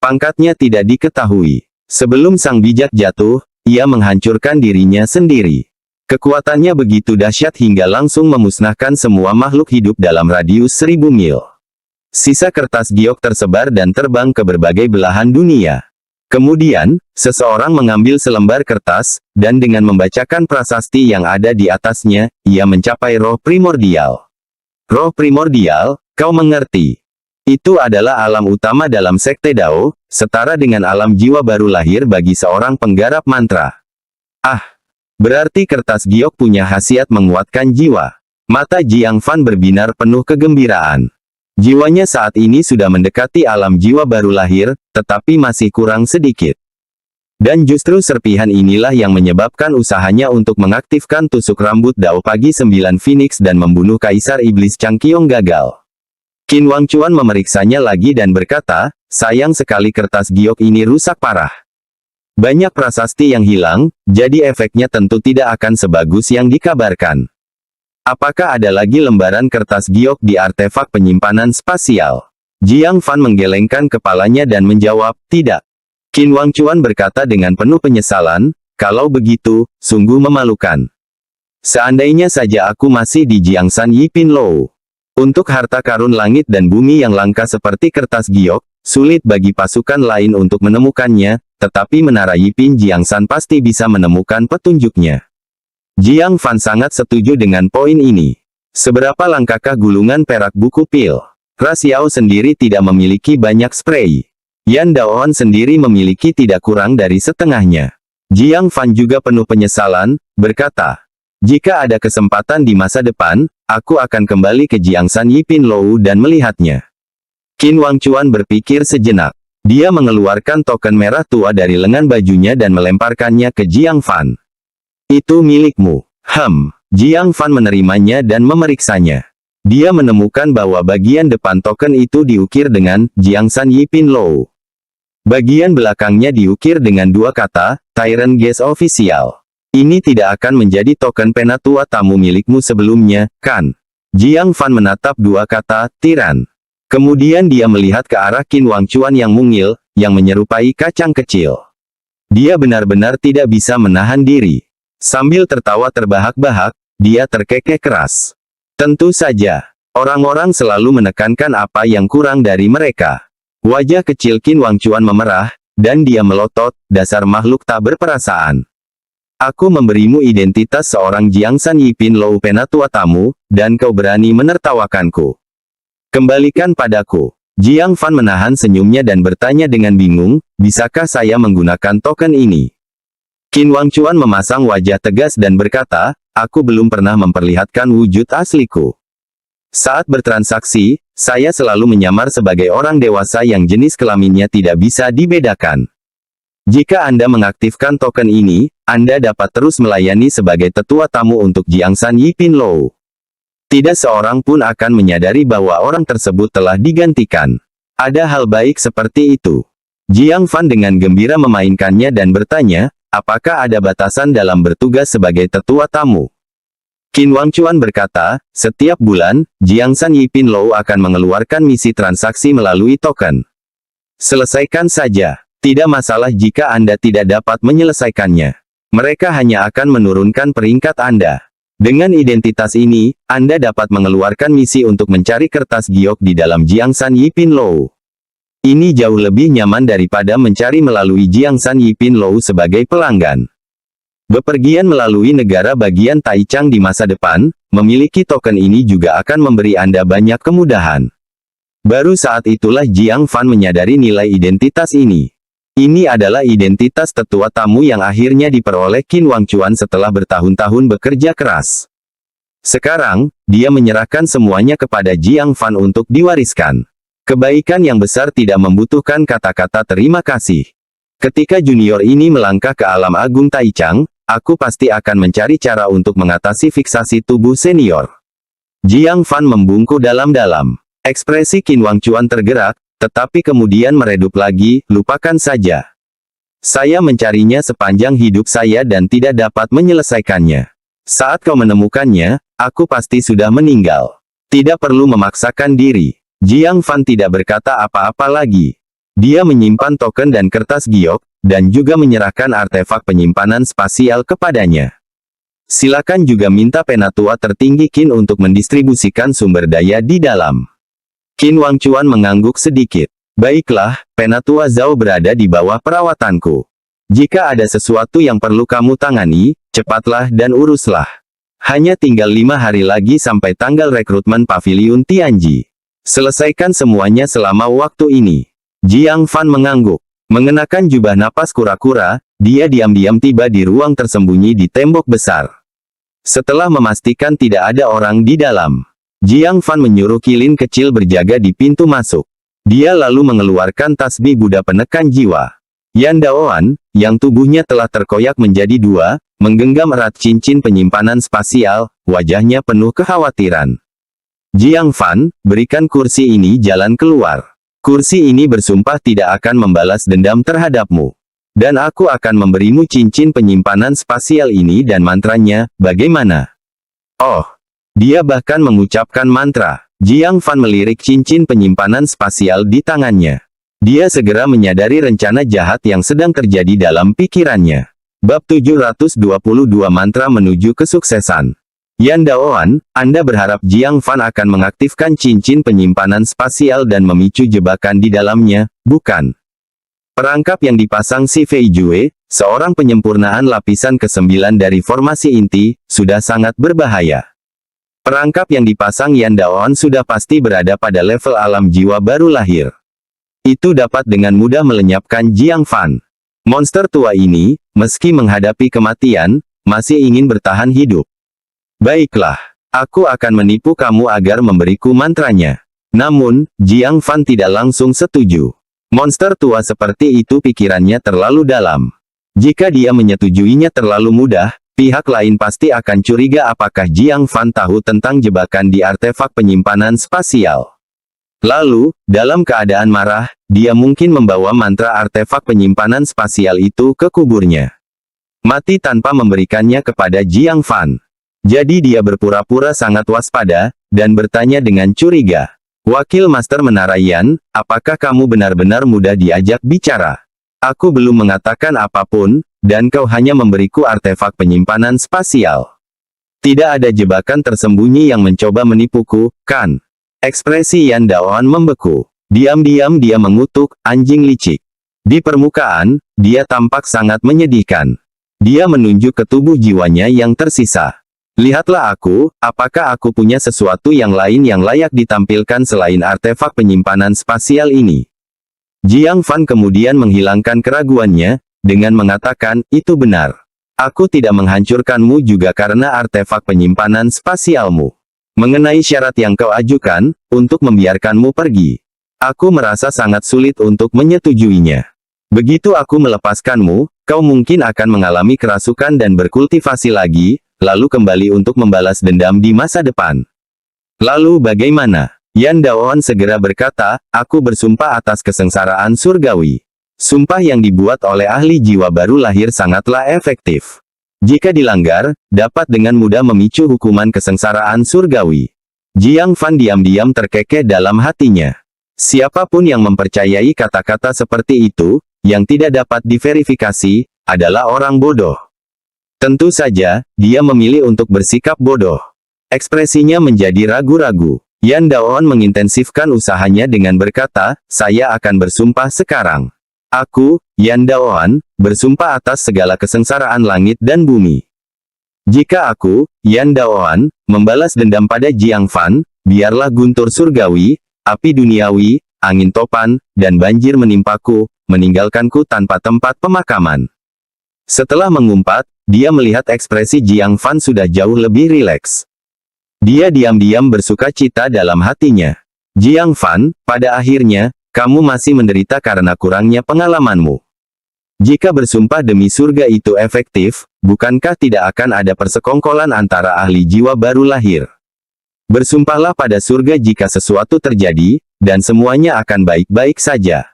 Pangkatnya tidak diketahui. Sebelum sang bijak jatuh, ia menghancurkan dirinya sendiri. Kekuatannya begitu dahsyat hingga langsung memusnahkan semua makhluk hidup dalam radius 1000 mil. Sisa kertas giok tersebar dan terbang ke berbagai belahan dunia. Kemudian, seseorang mengambil selembar kertas, dan dengan membacakan prasasti yang ada di atasnya, ia mencapai roh primordial. Roh primordial, kau mengerti. Itu adalah alam utama dalam Sekte Dao, setara dengan alam jiwa baru lahir bagi seorang penggarap mantra. Ah, berarti kertas giok punya khasiat menguatkan jiwa. Mata Jiang Fan berbinar penuh kegembiraan. Jiwanya saat ini sudah mendekati alam jiwa baru lahir, tetapi masih kurang sedikit. Dan justru serpihan inilah yang menyebabkan usahanya untuk mengaktifkan tusuk rambut Dao Pagi 9 Phoenix dan membunuh Kaisar Iblis Changqiong gagal. Qin Wangchuan memeriksanya lagi dan berkata, sayang sekali kertas giok ini rusak parah. Banyak prasasti yang hilang, jadi efeknya tentu tidak akan sebagus yang dikabarkan. Apakah ada lagi lembaran kertas giok di artefak penyimpanan spasial? Jiang Fan menggelengkan kepalanya dan menjawab, tidak. Qin Wangchuan berkata dengan penuh penyesalan, kalau begitu, sungguh memalukan. Seandainya saja aku masih di Jiangsan Yipin Lou. Untuk harta karun langit dan bumi yang langka seperti kertas giok, sulit bagi pasukan lain untuk menemukannya, tetapi menara Yipin Jiangsan pasti bisa menemukan petunjuknya. Jiang Fan sangat setuju dengan poin ini. Seberapa langkahkah gulungan perak buku pil? Xiao sendiri tidak memiliki banyak spray. Yan Daoan sendiri memiliki tidak kurang dari setengahnya. Jiang Fan juga penuh penyesalan, berkata, jika ada kesempatan di masa depan, aku akan kembali ke Jiangsan Yipin Lou dan melihatnya. Qin Wangchuan berpikir sejenak. Dia mengeluarkan token merah tua dari lengan bajunya dan melemparkannya ke Jiang Fan. Itu milikmu. Jiang Fan menerimanya dan memeriksanya. Dia menemukan bahwa bagian depan token itu diukir dengan Jiangsan Yipin Lou. Bagian belakangnya diukir dengan dua kata, Tyrant Gaze Official. Ini tidak akan menjadi token penatua tamu milikmu sebelumnya, kan? Jiang Fan menatap dua kata, Tiran. Kemudian dia melihat ke arah Qin Wangchuan yang mungil, yang menyerupai kacang kecil. Dia benar-benar tidak bisa menahan diri. Sambil tertawa terbahak-bahak, dia terkekeh keras. Tentu saja, orang-orang selalu menekankan apa yang kurang dari mereka. Wajah kecil Qin Wangchuan memerah, dan dia melotot, dasar makhluk tak berperasaan. Aku memberimu identitas seorang Jiangsan Yipin Lou penatua tamu, dan kau berani menertawakanku. Kembalikan padaku. Jiang Fan menahan senyumnya dan bertanya dengan bingung, bisakah saya menggunakan token ini? Qin Wangchuan memasang wajah tegas dan berkata, aku belum pernah memperlihatkan wujud asliku. Saat bertransaksi, saya selalu menyamar sebagai orang dewasa yang jenis kelaminnya tidak bisa dibedakan. Jika Anda mengaktifkan token ini, Anda dapat terus melayani sebagai tetua tamu untuk Jiangsan Yipin Lou. Tidak seorang pun akan menyadari bahwa orang tersebut telah digantikan. Ada hal baik seperti itu. Jiang Fan dengan gembira memainkannya dan bertanya, apakah ada batasan dalam bertugas sebagai tetua tamu? Qin Wangchuan berkata, setiap bulan, Jiangsan Yipin Lou akan mengeluarkan misi transaksi melalui token. Selesaikan saja. Tidak masalah jika Anda tidak dapat menyelesaikannya. Mereka hanya akan menurunkan peringkat Anda. Dengan identitas ini, Anda dapat mengeluarkan misi untuk mencari kertas giok di dalam Jiangsan Yipin Lou. Ini jauh lebih nyaman daripada mencari melalui Jiangsan Yipin Lou sebagai pelanggan. Bepergian melalui negara bagian Taichang di masa depan, memiliki token ini juga akan memberi Anda banyak kemudahan. Baru saat itulah Jiang Fan menyadari nilai identitas ini. Ini adalah identitas tetua tamu yang akhirnya diperoleh Qin Wangchuan setelah bertahun-tahun bekerja keras. Sekarang, dia menyerahkan semuanya kepada Jiang Fan untuk diwariskan. Kebaikan yang besar tidak membutuhkan kata-kata terima kasih. Ketika junior ini melangkah ke alam agung Taichang, aku pasti akan mencari cara untuk mengatasi fiksasi tubuh senior. Jiang Fan membungkuk dalam-dalam. Ekspresi Qin Wangchuan tergerak, tetapi kemudian meredup lagi, lupakan saja. Saya mencarinya sepanjang hidup saya dan tidak dapat menyelesaikannya. Saat kau menemukannya, aku pasti sudah meninggal. Tidak perlu memaksakan diri. Jiang Fan tidak berkata apa-apa lagi. Dia menyimpan token dan kertas giok, dan juga menyerahkan artefak penyimpanan spasial kepadanya. Silakan juga minta penatua tertinggi Qin untuk mendistribusikan sumber daya di dalam. Qin Wangchuan mengangguk sedikit. Baiklah, penatua Zhao berada di bawah perawatanku. Jika ada sesuatu yang perlu kamu tangani, cepatlah dan uruslah. Hanya tinggal 5 hari lagi sampai tanggal rekrutmen Paviliun Tianji. Selesaikan semuanya selama waktu ini. Jiang Fan mengangguk. Mengenakan jubah napas kura-kura, dia diam-diam tiba di ruang tersembunyi di tembok besar. Setelah memastikan tidak ada orang di dalam, Jiang Fan menyuruh kilin kecil berjaga di pintu masuk. Dia lalu mengeluarkan tasbih Buddha penekan jiwa. Yan Daoan, yang tubuhnya telah terkoyak menjadi 2, menggenggam erat cincin penyimpanan spasial, wajahnya penuh kekhawatiran. Jiang Fan, berikan kursi ini jalan keluar. Kursi ini bersumpah tidak akan membalas dendam terhadapmu. Dan aku akan memberimu cincin penyimpanan spasial ini dan mantranya, bagaimana? Oh! Dia bahkan mengucapkan mantra. Jiang Fan melirik cincin penyimpanan spasial di tangannya. Dia segera menyadari rencana jahat yang sedang terjadi dalam pikirannya. Bab 722 Mantra Menuju Kesuksesan. Yan Daoan, Anda berharap Jiang Fan akan mengaktifkan cincin penyimpanan spasial dan memicu jebakan di dalamnya, bukan? Perangkap yang dipasang Si Fei Jue, seorang penyempurnaan lapisan ke-9 dari formasi inti, sudah sangat berbahaya. Perangkap yang dipasang Yan Daoan sudah pasti berada pada level alam jiwa baru lahir. Itu dapat dengan mudah melenyapkan Jiang Fan. Monster tua ini, meski menghadapi kematian, masih ingin bertahan hidup. Baiklah, aku akan menipu kamu agar memberiku mantranya. Namun, Jiang Fan tidak langsung setuju. Monster tua seperti itu pikirannya terlalu dalam. Jika dia menyetujuinya terlalu mudah, pihak lain pasti akan curiga apakah Jiang Fan tahu tentang jebakan di artefak penyimpanan spasial. Lalu, dalam keadaan marah, dia mungkin membawa mantra artefak penyimpanan spasial itu ke kuburnya. Mati tanpa memberikannya kepada Jiang Fan. Jadi dia berpura-pura sangat waspada, dan bertanya dengan curiga. Wakil Master Menara Yan, apakah kamu benar-benar mudah diajak bicara? Aku belum mengatakan apapun, dan kau hanya memberiku artefak penyimpanan spasial. Tidak ada jebakan tersembunyi yang mencoba menipuku, kan? Ekspresi Yan Daoan membeku. Diam-diam dia mengutuk, anjing licik. Di permukaan, dia tampak sangat menyedihkan. Dia menunjuk ke tubuh jiwanya yang tersisa. Lihatlah aku, apakah aku punya sesuatu yang lain yang layak ditampilkan selain artefak penyimpanan spasial ini? Jiang Fan kemudian menghilangkan keraguannya, dengan mengatakan, itu benar. Aku tidak menghancurkanmu juga karena artefak penyimpanan spasialmu. Mengenai syarat yang kau ajukan, untuk membiarkanmu pergi. Aku merasa sangat sulit untuk menyetujuinya. Begitu aku melepaskanmu, kau mungkin akan mengalami kerasukan dan berkultivasi lagi, lalu kembali untuk membalas dendam di masa depan. Lalu bagaimana? Yan Daoan segera berkata, aku bersumpah atas kesengsaraan surgawi. Sumpah yang dibuat oleh ahli jiwa baru lahir sangatlah efektif. Jika dilanggar, dapat dengan mudah memicu hukuman kesengsaraan surgawi. Jiang Fan diam-diam terkekeh dalam hatinya. Siapapun yang mempercayai kata-kata seperti itu, yang tidak dapat diverifikasi, adalah orang bodoh. Tentu saja, dia memilih untuk bersikap bodoh. Ekspresinya menjadi ragu-ragu. Yan Daoan mengintensifkan usahanya dengan berkata, saya akan bersumpah sekarang. Aku, Yan Daoan, bersumpah atas segala kesengsaraan langit dan bumi. Jika aku, Yan Daoan, membalas dendam pada Jiang Fan, biarlah guntur surgawi, api duniawi, angin topan, dan banjir menimpaku, meninggalkanku tanpa tempat pemakaman. Setelah mengumpat, dia melihat ekspresi Jiang Fan sudah jauh lebih rileks. Dia diam-diam bersuka cita dalam hatinya. Jiang Fan, pada akhirnya, kamu masih menderita karena kurangnya pengalamanmu. Jika bersumpah demi surga itu efektif, bukankah tidak akan ada persekongkolan antara ahli jiwa baru lahir? Bersumpahlah pada surga jika sesuatu terjadi, dan semuanya akan baik-baik saja.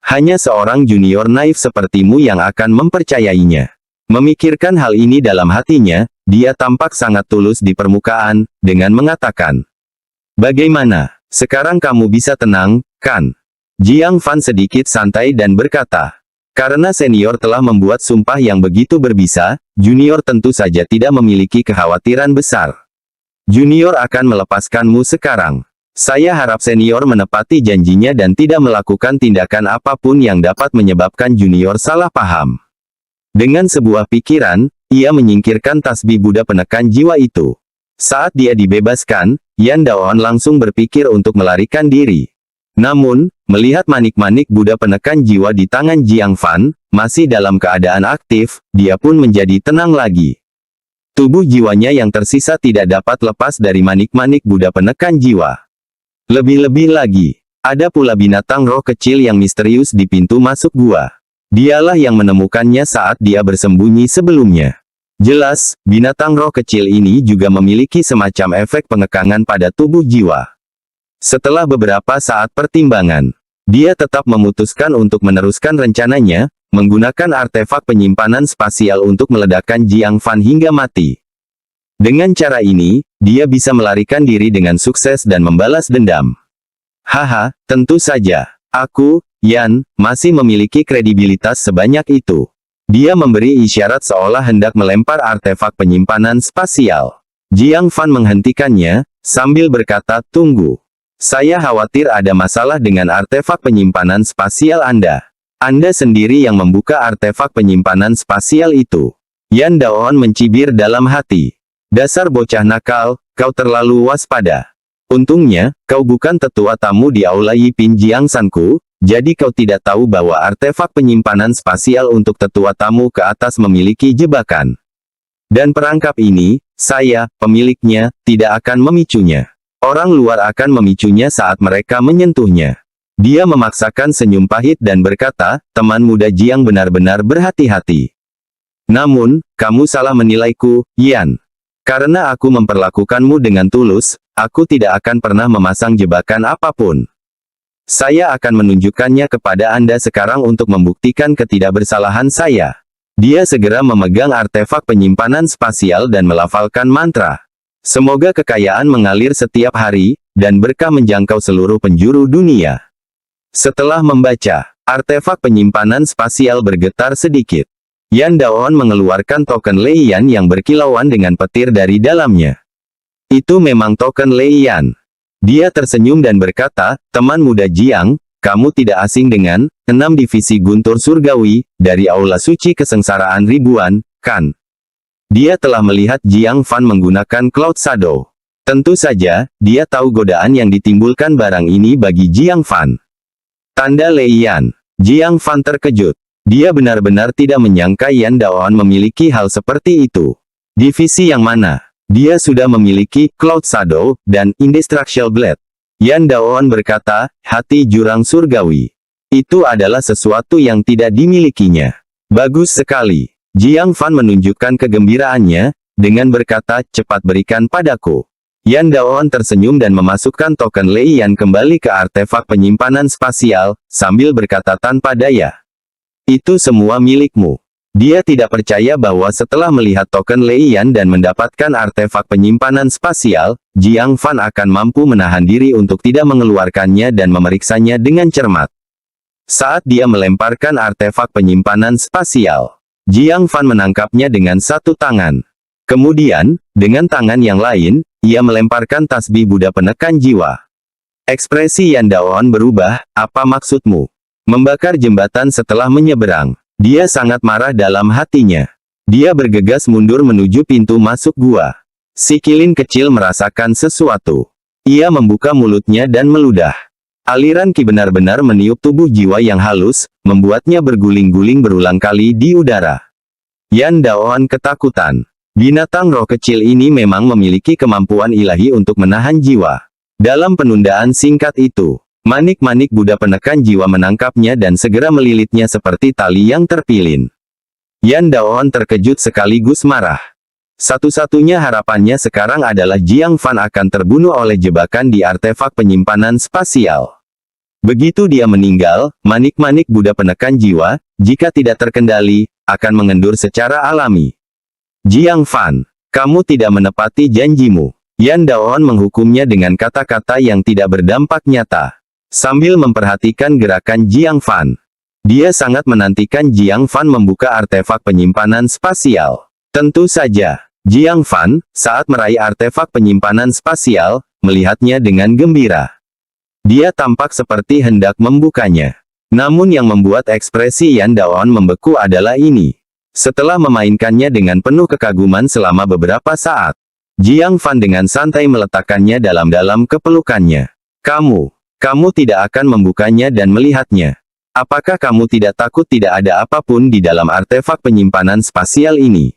Hanya seorang junior naif sepertimu yang akan mempercayainya. Memikirkan hal ini dalam hatinya, dia tampak sangat tulus di permukaan, dengan mengatakan, "Bagaimana? Sekarang kamu bisa tenang, kan?" Jiang Fan sedikit santai dan berkata, "Karena senior telah membuat sumpah yang begitu berbisa, junior tentu saja tidak memiliki kekhawatiran besar. Junior akan melepaskanmu sekarang. Saya harap senior menepati janjinya dan tidak melakukan tindakan apapun yang dapat menyebabkan junior salah paham." Dengan sebuah pikiran, ia menyingkirkan tasbih Buddha penekan jiwa itu. Saat dia dibebaskan, Yan Daoan langsung berpikir untuk melarikan diri. Namun, melihat manik-manik Buddha penekan jiwa di tangan Jiang Fan, masih dalam keadaan aktif, dia pun menjadi tenang lagi. Tubuh jiwanya yang tersisa tidak dapat lepas dari manik-manik Buddha penekan jiwa. Lebih-lebih lagi, ada pula binatang roh kecil yang misterius di pintu masuk gua. Dialah yang menemukannya saat dia bersembunyi sebelumnya. Jelas, binatang roh kecil ini juga memiliki semacam efek pengekangan pada tubuh jiwa. Setelah beberapa saat pertimbangan, dia tetap memutuskan untuk meneruskan rencananya, menggunakan artefak penyimpanan spasial untuk meledakkan Jiang Fan hingga mati. Dengan cara ini, dia bisa melarikan diri dengan sukses dan membalas dendam. Haha, tentu saja. Aku, Yan, masih memiliki kredibilitas sebanyak itu. Dia memberi isyarat seolah hendak melempar artefak penyimpanan spasial. Jiang Fan menghentikannya, sambil berkata, "Tunggu. Saya khawatir ada masalah dengan artefak penyimpanan spasial Anda. Anda sendiri yang membuka artefak penyimpanan spasial itu." Yan Daoan mencibir dalam hati. "Dasar bocah nakal, kau terlalu waspada. Untungnya, kau bukan tetua tamu di Aula Yipin Jiangsanku, jadi kau tidak tahu bahwa artefak penyimpanan spasial untuk tetua tamu ke atas memiliki jebakan. Dan perangkap ini, saya, pemiliknya, tidak akan memicunya. Orang luar akan memicunya saat mereka menyentuhnya." Dia memaksakan senyum pahit dan berkata, "Teman muda Jiang benar-benar berhati-hati. Namun, kamu salah menilaiku, Yan. Karena aku memperlakukanmu dengan tulus, aku tidak akan pernah memasang jebakan apapun. Saya akan menunjukkannya kepada Anda sekarang untuk membuktikan ketidakbersalahan saya." Dia segera memegang artefak penyimpanan spasial dan melafalkan mantra. Semoga kekayaan mengalir setiap hari, dan berkah menjangkau seluruh penjuru dunia. Setelah membaca, artefak penyimpanan spasial bergetar sedikit. Yan Daoan mengeluarkan token Lei Yan yang berkilauan dengan petir dari dalamnya. Itu memang token Lei Yan. Dia tersenyum dan berkata, "Teman muda Jiang, kamu tidak asing dengan 6 divisi guntur surgawi, dari Aula Suci Kesengsaraan Ribuan, kan?" Dia telah melihat Jiang Fan menggunakan Cloud Shadow. Tentu saja, dia tahu godaan yang ditimbulkan barang ini bagi Jiang Fan. Tanda Lei Yan. Jiang Fan terkejut. Dia benar-benar tidak menyangka Yan Daoan memiliki hal seperti itu. Divisi yang mana? Dia sudah memiliki Cloud Shadow dan Indestructible Blade. Yan Daoan berkata, "Hati jurang surgawi. Itu adalah sesuatu yang tidak dimilikinya." Bagus sekali. Jiang Fan menunjukkan kegembiraannya, dengan berkata, "Cepat berikan padaku." Yan Daoan tersenyum dan memasukkan token Lei Yan kembali ke artefak penyimpanan spasial, sambil berkata tanpa daya, "Itu semua milikmu." Dia tidak percaya bahwa setelah melihat token Lei Yan dan mendapatkan artefak penyimpanan spasial, Jiang Fan akan mampu menahan diri untuk tidak mengeluarkannya dan memeriksanya dengan cermat. Saat dia melemparkan artefak penyimpanan spasial, Jiang Fan menangkapnya dengan satu tangan. Kemudian, dengan tangan yang lain, ia melemparkan tasbih Buddha penekan jiwa. Ekspresi Yan Daoan berubah, "Apa maksudmu? Membakar jembatan setelah menyeberang?" Dia sangat marah dalam hatinya. Dia bergegas mundur menuju pintu masuk gua. Si kilin kecil merasakan sesuatu. Ia membuka mulutnya dan meludah. Aliran Qi benar-benar meniup tubuh jiwa yang halus, membuatnya berguling-guling berulang kali di udara. Yan Daoan ketakutan. Binatang roh kecil ini memang memiliki kemampuan ilahi untuk menahan jiwa. Dalam penundaan singkat itu, manik-manik Buddha penekan jiwa menangkapnya dan segera melilitnya seperti tali yang terpilin. Yan Daoan terkejut sekaligus marah. Satu-satunya harapannya sekarang adalah Jiang Fan akan terbunuh oleh jebakan di artefak penyimpanan spasial. Begitu dia meninggal, manik-manik Buddha penekan jiwa, jika tidak terkendali, akan mengendur secara alami. Jiang Fan, kamu tidak menepati janjimu. Yan Daoan menghukumnya dengan kata-kata yang tidak berdampak nyata. Sambil memperhatikan gerakan Jiang Fan, dia sangat menantikan Jiang Fan membuka artefak penyimpanan spasial. Tentu saja, Jiang Fan, saat meraih artefak penyimpanan spasial, melihatnya dengan gembira. Dia tampak seperti hendak membukanya. Namun yang membuat ekspresi Yan Daoan membeku adalah ini. Setelah memainkannya dengan penuh kekaguman selama beberapa saat, Jiang Fan dengan santai meletakkannya dalam-dalam kepelukannya. Kamu tidak akan membukanya dan melihatnya. Apakah kamu tidak takut tidak ada apapun di dalam artefak penyimpanan spasial ini?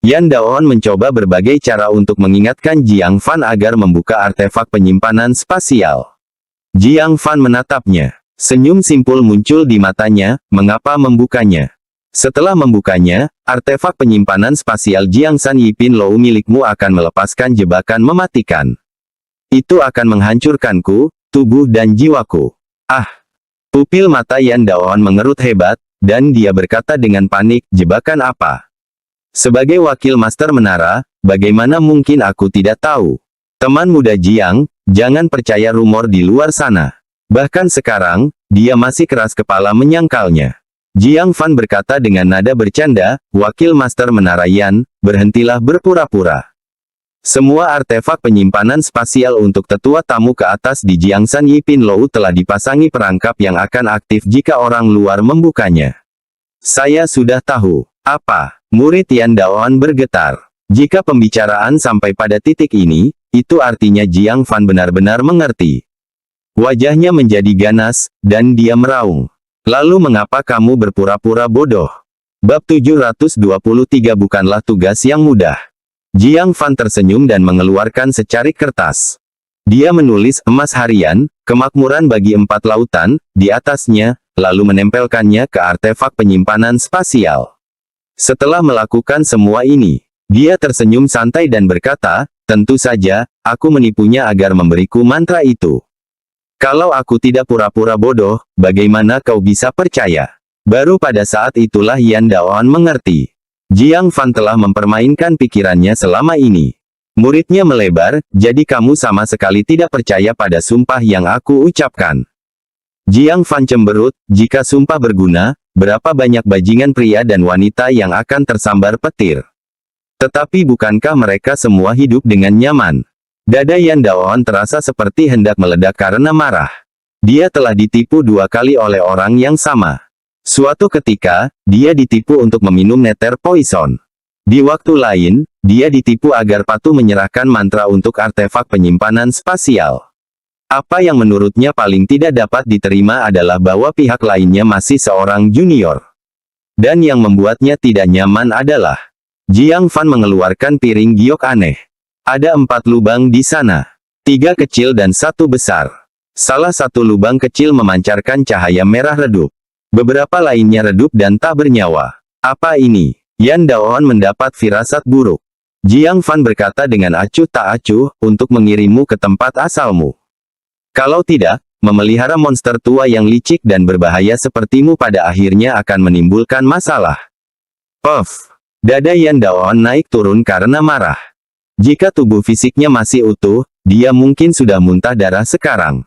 Yan Daoan mencoba berbagai cara untuk mengingatkan Jiang Fan agar membuka artefak penyimpanan spasial. Jiang Fan menatapnya. Senyum simpul muncul di matanya, mengapa membukanya? Setelah membukanya, artefak penyimpanan spasial Jiangsan Yipin Lou milikmu akan melepaskan jebakan mematikan. Itu akan menghancurkanku, tubuh dan jiwaku. Ah! Pupil mata Yan Daoan mengerut hebat, dan dia berkata dengan panik, jebakan apa? Sebagai wakil master menara, bagaimana mungkin aku tidak tahu? Teman muda Jiang, jangan percaya rumor di luar sana. Bahkan sekarang, dia masih keras kepala menyangkalnya. Jiang Fan berkata dengan nada bercanda, wakil master menara Yan, berhentilah berpura-pura. Semua artefak penyimpanan spasial untuk tetua tamu ke atas di Jiangsan Yipin Lou telah dipasangi perangkap yang akan aktif jika orang luar membukanya. Saya sudah tahu. Apa? Murid Yan Daoan bergetar. Jika pembicaraan sampai pada titik ini, itu artinya Jiang Fan benar-benar mengerti. Wajahnya menjadi ganas, dan dia meraung. Lalu mengapa kamu berpura-pura bodoh? Bab 723 bukanlah tugas yang mudah. Jiang Fan tersenyum dan mengeluarkan secarik kertas. Dia menulis emas harian, kemakmuran bagi 4 lautan, di atasnya, lalu menempelkannya ke artefak penyimpanan spasial. Setelah melakukan semua ini, dia tersenyum santai dan berkata, tentu saja, aku menipunya agar memberiku mantra itu. Kalau aku tidak pura-pura bodoh, bagaimana kau bisa percaya? Baru pada saat itulah Yan Daoan mengerti. Jiang Fan telah mempermainkan pikirannya selama ini. Muridnya melebar, jadi kamu sama sekali tidak percaya pada sumpah yang aku ucapkan. Jiang Fan cemberut, jika sumpah berguna, berapa banyak bajingan pria dan wanita yang akan tersambar petir. Tetapi bukankah mereka semua hidup dengan nyaman? Dada Yan Daoan terasa seperti hendak meledak karena marah. Dia telah ditipu 2 kali oleh orang yang sama. Suatu ketika, dia ditipu untuk meminum neter poison. Di waktu lain, dia ditipu agar patuh menyerahkan mantra untuk artefak penyimpanan spasial. Apa yang menurutnya paling tidak dapat diterima adalah bahwa pihak lainnya masih seorang junior. Dan yang membuatnya tidak nyaman adalah Jiang Fan mengeluarkan piring giok aneh. Ada 4 lubang di sana. 3 kecil dan 1 besar. Salah satu lubang kecil memancarkan cahaya merah redup. Beberapa lainnya redup dan tak bernyawa. Apa ini? Yan Daoan mendapat firasat buruk. Jiang Fan berkata dengan acuh tak acuh, untuk mengirimmu ke tempat asalmu. Kalau tidak, memelihara monster tua yang licik dan berbahaya sepertimu pada akhirnya akan menimbulkan masalah. Puff! Dada Yan Daoan naik turun karena marah. Jika tubuh fisiknya masih utuh, dia mungkin sudah muntah darah sekarang.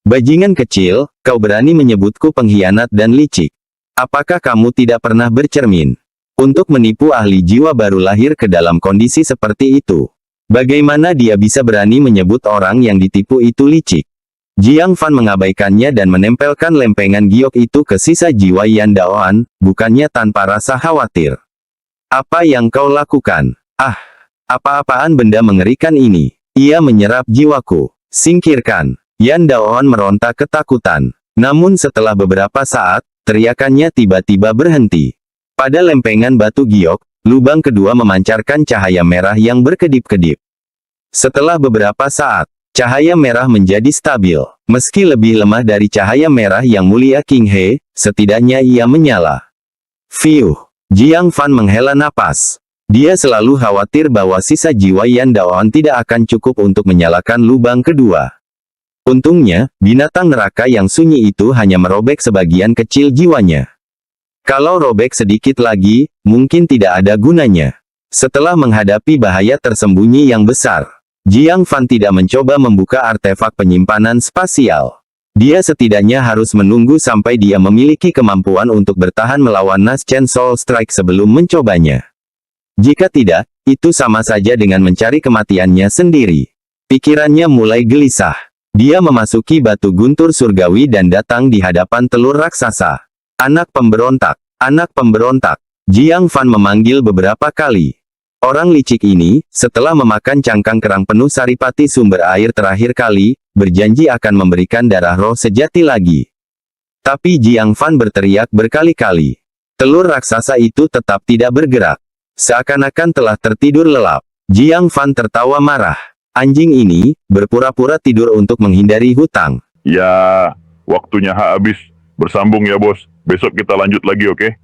Bajingan kecil, kau berani menyebutku pengkhianat dan licik. Apakah kamu tidak pernah bercermin? Untuk menipu ahli jiwa baru lahir ke dalam kondisi seperti itu. Bagaimana dia bisa berani menyebut orang yang ditipu itu licik? Jiang Fan mengabaikannya dan menempelkan lempengan giok itu ke sisa jiwa Yan Daoan, bukannya tanpa rasa khawatir. Apa yang kau lakukan? Ah, apa-apaan benda mengerikan ini? Ia menyerap jiwaku. Singkirkan. Yan Daoan meronta ketakutan. Namun setelah beberapa saat, teriakannya tiba-tiba berhenti. Pada lempengan batu giok, lubang kedua memancarkan cahaya merah yang berkedip-kedip. Setelah beberapa saat, cahaya merah menjadi stabil. Meski lebih lemah dari cahaya merah yang mulia King He, setidaknya ia menyala. Fiuh. Jiang Fan menghela napas. Dia selalu khawatir bahwa sisa jiwa Yan Daoan tidak akan cukup untuk menyalakan lubang kedua. Untungnya, binatang neraka yang sunyi itu hanya merobek sebagian kecil jiwanya. Kalau robek sedikit lagi, mungkin tidak ada gunanya. Setelah menghadapi bahaya tersembunyi yang besar, Jiang Fan tidak mencoba membuka artefak penyimpanan spasial. Dia setidaknya harus menunggu sampai dia memiliki kemampuan untuk bertahan melawan Naschen Soul Strike sebelum mencobanya. Jika tidak, itu sama saja dengan mencari kematiannya sendiri. Pikirannya mulai gelisah. Dia memasuki batu guntur surgawi dan datang di hadapan telur raksasa. Anak pemberontak, anak pemberontak. Jiang Fan memanggil beberapa kali. Orang licik ini, setelah memakan cangkang kerang penuh saripati sumber air terakhir kali, berjanji akan memberikan darah roh sejati lagi. Tapi Jiang Fan berteriak berkali-kali. Telur raksasa itu tetap tidak bergerak. Seakan-akan telah tertidur lelap. Jiang Fan tertawa marah. Anjing ini, berpura-pura tidur untuk menghindari hutang. Ya, waktunya habis. Bersambung ya bos. Besok kita lanjut lagi, oke?